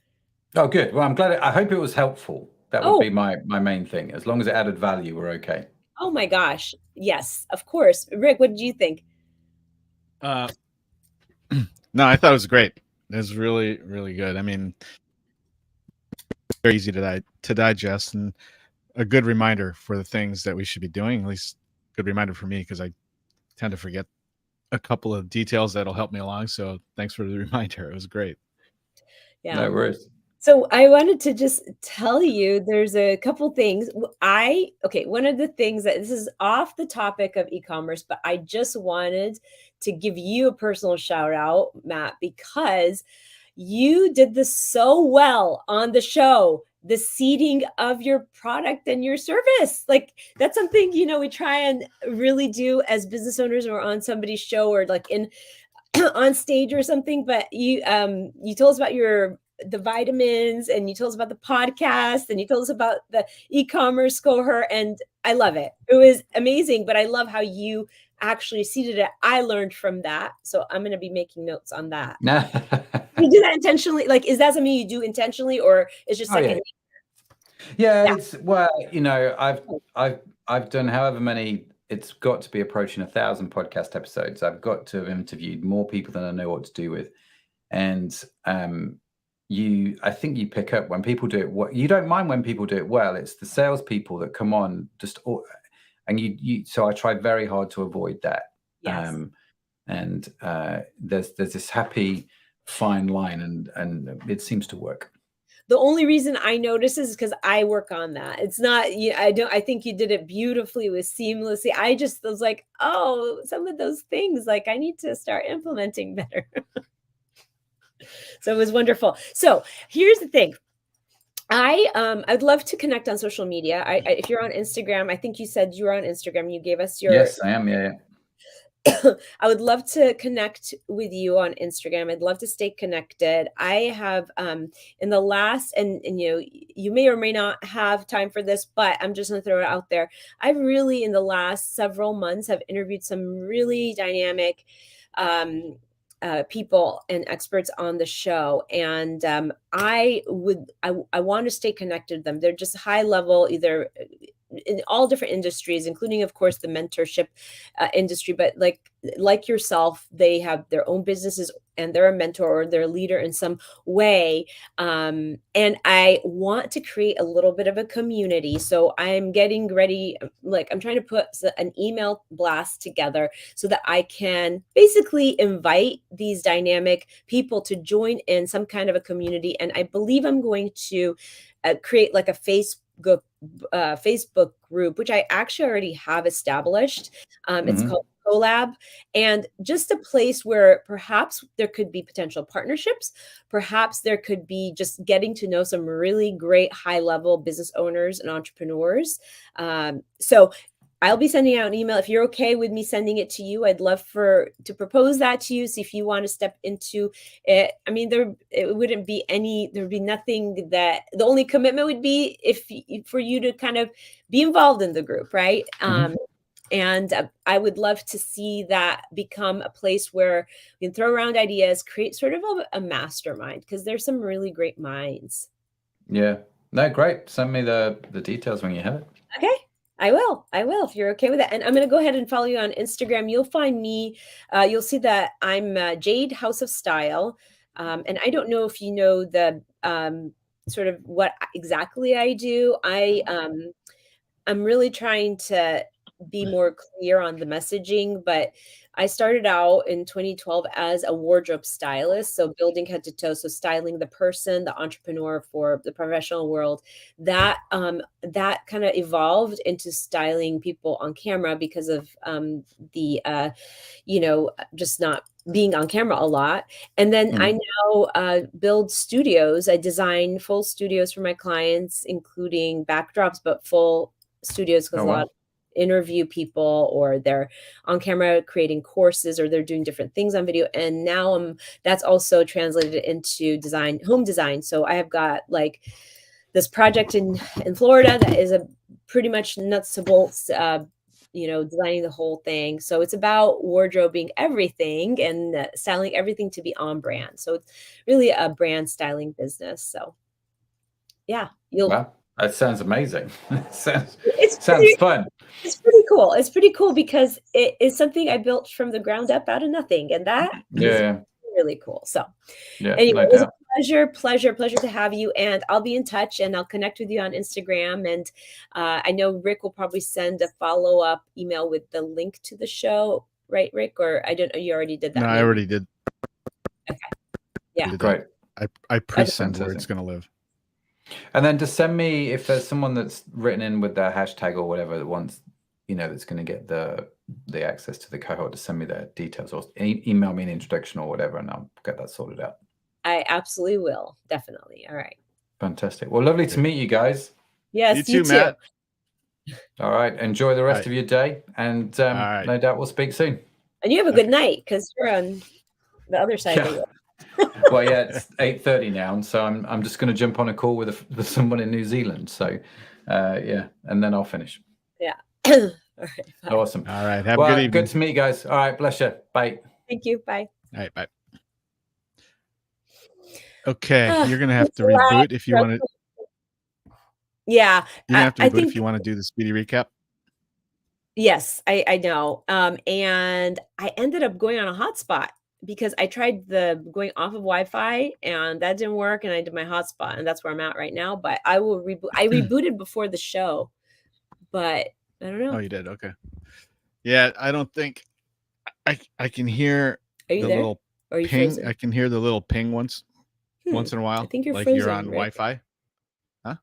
Oh, good. Well, I'm glad. I hope it was helpful. That would be my main thing. As long as it added value, we're okay. Oh my gosh. Yes, of course. Rick, what did you think? No, I thought it was great. It was really, really good. I mean, very easy to digest and a good reminder for the things that we should be doing. At least good reminder for me because I tend to forget a couple of details that'll help me along. So thanks for the reminder. It was great. Yeah. No worries. So I wanted to just tell you there's a couple things. One of the things that this is off the topic of e-commerce, but I just wanted to give you a personal shout out, Matt, because you did this so well on the show, the seeding of your product and your service. Like that's something, we try and really do as business owners or on somebody's show or like in on stage or something. But you told us about the vitamins and you told us about the podcast and you told us about the e-commerce cohort, and I love it. It was amazing, but I love how you actually seeded it. I learned from that. So I'm going to be making notes on that. You do that intentionally? Like, is that something you do intentionally or it's just it's I've done however many, it's got to be approaching 1,000 podcast episodes. I've got to have interviewed more people than I know what to do with. And I think you pick up when people do it. What you don't mind when people do it well. It's the salespeople that come on so I try very hard to avoid that. Yes. There's this happy fine line, and it seems to work. The only reason I notice is because I work on that. It's not, I think you did it beautifully with seamlessly. I just was like, oh, some of those things, like I need to start implementing better. So it was wonderful. So here's the thing. I'd love to connect on social media. If you're on Instagram, I think you said you were on Instagram. You gave us your. Yes, I am. Yeah. I would love to connect with you on Instagram. I'd love to stay connected. I have in the last and you may or may not have time for this, but I'm just going to throw it out there. I've really in the last several months have interviewed some really dynamic people and experts on the show, and I want to stay connected with them. They're just high level, either in all different industries, including, of course, the mentorship industry. But like yourself, they have their own businesses and they're a mentor or they're a leader in some way. And I want to create a little bit of a community. So I'm getting ready, like I'm trying to put an email blast together so that I can basically invite these dynamic people to join in some kind of a community. And I believe I'm going to create like a Facebook group, which I actually already have established. It's called Collab, and just a place where perhaps there could be potential partnerships. Perhaps there could be just getting to know some really great high level business owners and entrepreneurs. So I'll be sending out an email. If you're okay with me sending it to you, I'd love to propose that to you. See if you want to step into it. I mean, there'd be nothing that the only commitment would be for you to kind of be involved in the group, right? And I would love to see that become a place where we can throw around ideas, create sort of a mastermind, because there's some really great minds. Yeah. No, great. Send me the details when you have it. Okay. I will if you're okay with that. And I'm going to go ahead and follow you on Instagram. You'll find me, you'll see that I'm Jade House of Style. And I don't know if you know the sort of what exactly I do. I'm really trying to be more clear on the messaging, but I started out in 2012 as a wardrobe stylist, so building head to toe, so styling the person, the entrepreneur for the professional world. That kind of evolved into styling people on camera because of the just not being on camera a lot. And then I now build studios. I design full studios for my clients, including backdrops, but full studios, because a lot of interview people or they're on camera creating courses or they're doing different things on video. And now that's also translated into home design. So I have got like this project in Florida that is a pretty much nuts to bolts, designing the whole thing. So it's about wardrobing everything and styling everything to be on brand. So it's really a brand styling business. So yeah, Wow, that sounds amazing. sounds fun. It's pretty cool. It's pretty cool because it is something I built from the ground up out of nothing. And that is really cool. So anyway, it was a pleasure to have you. And I'll be in touch and I'll connect with you on Instagram. And I know Rick will probably send a follow-up email with the link to the show, right, Rick? Or I don't know, you already did that. No, I already did. Okay. Yeah. Great. I pre-sent where it's going to live. And then just send me, if there's someone that's written in with their hashtag or whatever that wants, that's going to get the access to the cohort, to send me their details or email me an introduction or whatever, and I'll get that sorted out. I absolutely will. Definitely. All right. Fantastic. Well, lovely to meet you guys. Yes, you too, Matt. All right. Enjoy the rest of your day. And no doubt we'll speak soon. And you have a good night because you're on the other side of the world. Well, yeah, it's 8:30 now, and so I'm just going to jump on a call with someone in New Zealand. So, yeah, and then I'll finish. Yeah. All right. Bye. Awesome. All right. Have a good evening. Good to meet you guys. All right. Bless you. Bye. Thank you. Bye. All right. Bye. Okay. You're going to have to reboot if you want to. Yeah. You're going to have to reboot if you want to do the speedy recap. Yes, I know. And I ended up going on a hotspot because I tried going off of Wi-Fi and that didn't work. And I did my hotspot and that's where I'm at right now. But I will reboot. I rebooted before the show, but I don't know. Oh, you did? Okay. Yeah, I don't think I can hear the there? Little or are you ping. frozen? I can hear the little ping once in a while. I think you're like frozen, you're on Rick. Wi-Fi. Huh?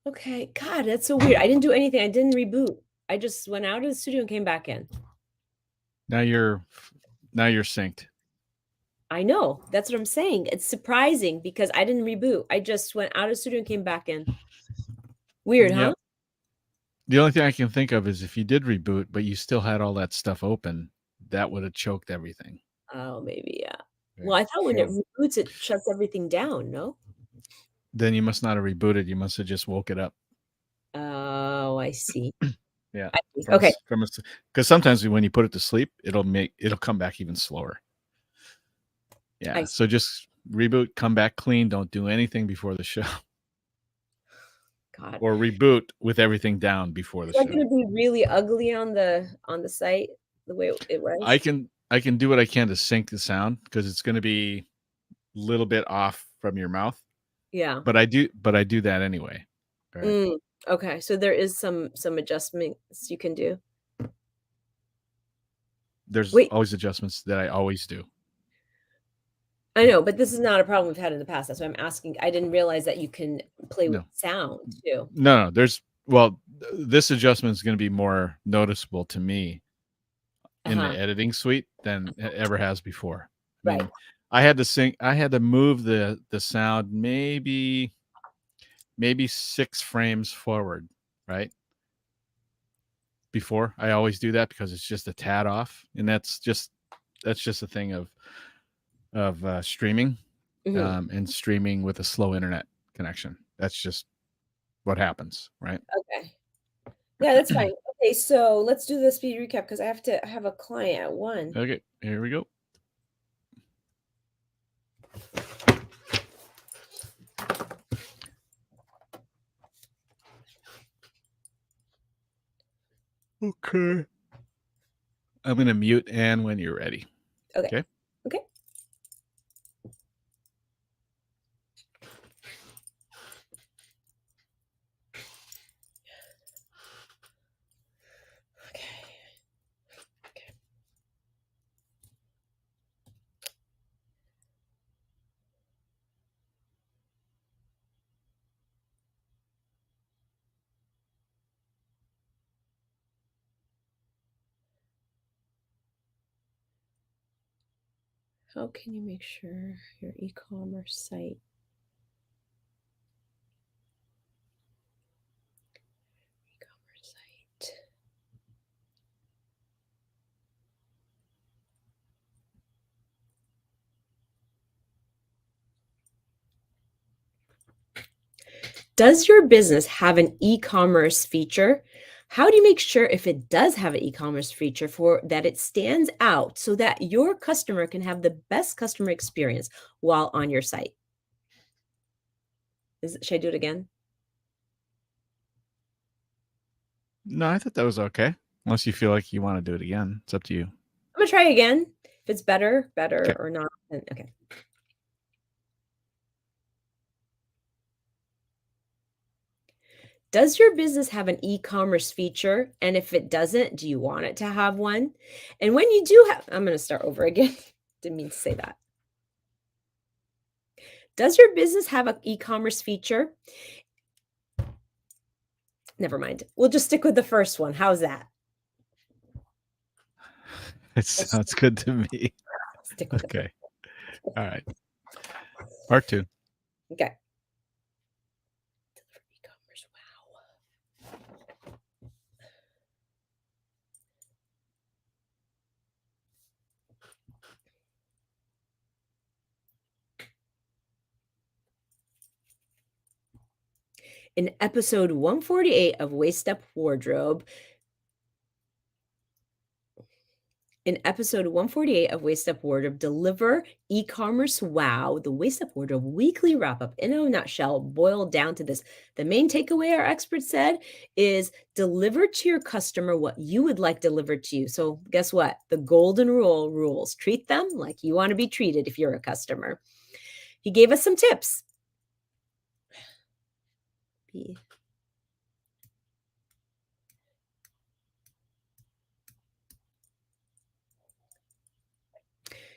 Okay. God, that's so weird. I didn't do anything. I didn't reboot. I just went out of the studio and came back in. Now you're synced. I know. That's what I'm saying. It's surprising because I didn't reboot. I just went out of the studio and came back in. Weird, huh? Yep. The only thing I can think of is if you did reboot, but you still had all that stuff open, that would have choked everything. Oh, maybe, yeah. Right. Well, I thought when it So reboots, it shuts everything down, no? then you must not have rebooted. You must have just woke it up. Oh, I see. Yeah. I see. Okay. Because sometimes when you put it to sleep, it'll come back even slower. Yeah. I see. So just reboot, come back clean. Don't do anything before the show. God. Or reboot with everything down before the Is that show. gonna be really ugly on the site the way it was? I can do what I can to sync the sound because it's going to be a little bit off from your mouth. Yeah. But I do that anyway. All right. Okay. So there is some adjustments you can do. There's Wait. always adjustments that I always do. I know, but this is not a problem we've had in the past. That's why I'm asking. I didn't realize that you can play with sound too. No. This adjustment is going to be more noticeable to me in the editing suite than it ever has before. I mean, Right. I had to move the sound maybe 6 frames forward, right? Before I always do that because it's just a tad off, and that's just a thing of streaming, and streaming with a slow internet connection. That's just what happens, right? Okay. Yeah, that's fine. Okay, so let's do the speed recap because I have to have a client at 1. Okay, here we go. Okay. I'm going to mute Ann when you're ready. Okay. How can you make sure your e-commerce site Does your business have an e-commerce feature? How do you make sure if it does have an e-commerce feature for that it stands out so that your customer can have the best customer experience while on your site? Should I do it again? No, I thought that was okay. Unless you feel like you want to do it again. It's up to you. I'm gonna try again. If it's better Okay. or not, then okay. Does your business have an e-commerce feature? And if it doesn't, do you want it to have one? And when you do have, I'm going to start over again. Didn't mean to say that. Does your business have an e-commerce feature? Never mind. We'll just stick with the first one. How's that? It sounds good to me. Stick with Okay. All right. Part 2. Okay. E-commerce. Wow. In episode 148 of Waist Up Wardrobe, Deliver E-commerce Wow, the Waist Up Wardrobe weekly wrap-up in a nutshell boiled down to this. The main takeaway our expert said is deliver to your customer what you would like delivered to you. So guess what? The golden rule rules. Treat them like you want to be treated if you're a customer. He gave us some tips.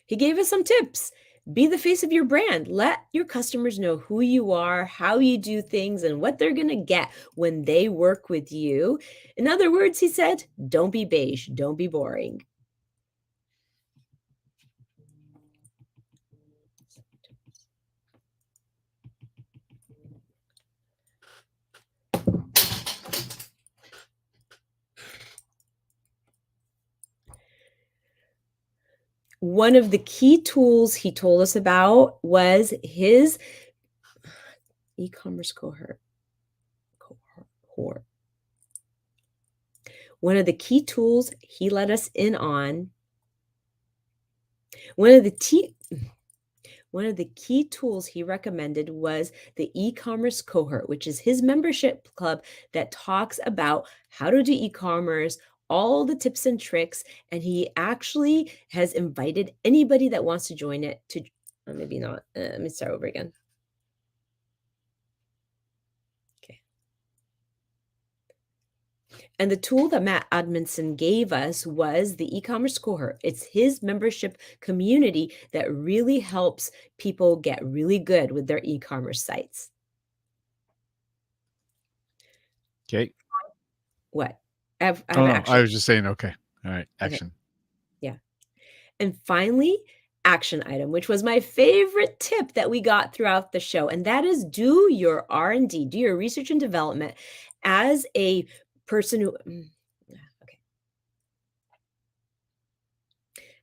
He gave us some tips. Be the face of your brand. Let your customers know who you are, how you do things, and what they're going to get when they work with you. In other words, he said, don't be beige, don't be boring. One of the key tools he told us about was his e-commerce cohort. One of the key tools he let us in on, one of the key tools he recommended was the e-commerce cohort, which is his membership club that talks about how to do e-commerce, all the tips and tricks, and he actually has invited anybody that wants to join it to, maybe not, let me start over again. Okay. And the tool that Matt Admonson gave us was the e-commerce cohort. It's his membership community that really helps people get really good with their e-commerce sites. Okay. What? I was just saying, okay. All right. Action. Okay. Yeah. And finally, action item, which was my favorite tip that we got throughout the show. And that is do your R&D, do your research and development as a person who, okay.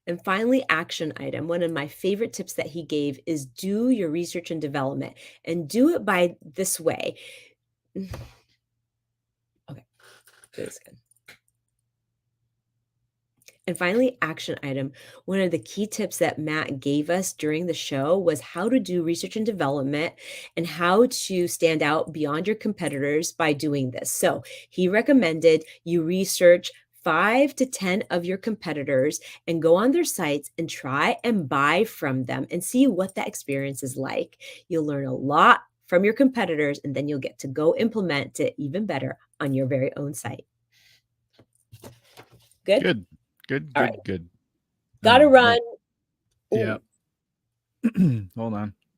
And finally, action item. One of my favorite tips that he gave is do your research and development and do it by this way. Okay. Do this again. And finally, action item. One of the key tips that Matt gave us during the show was how to do research and development and how to stand out beyond your competitors by doing this. So he recommended you research 5 to 10 of your competitors and go on their sites and try and buy from them and see what that experience is like. You'll learn a lot from your competitors, and then you'll get to go implement it even better on your very own site. Good? Good. All right. Good. Gotta run. Yeah. Hold on.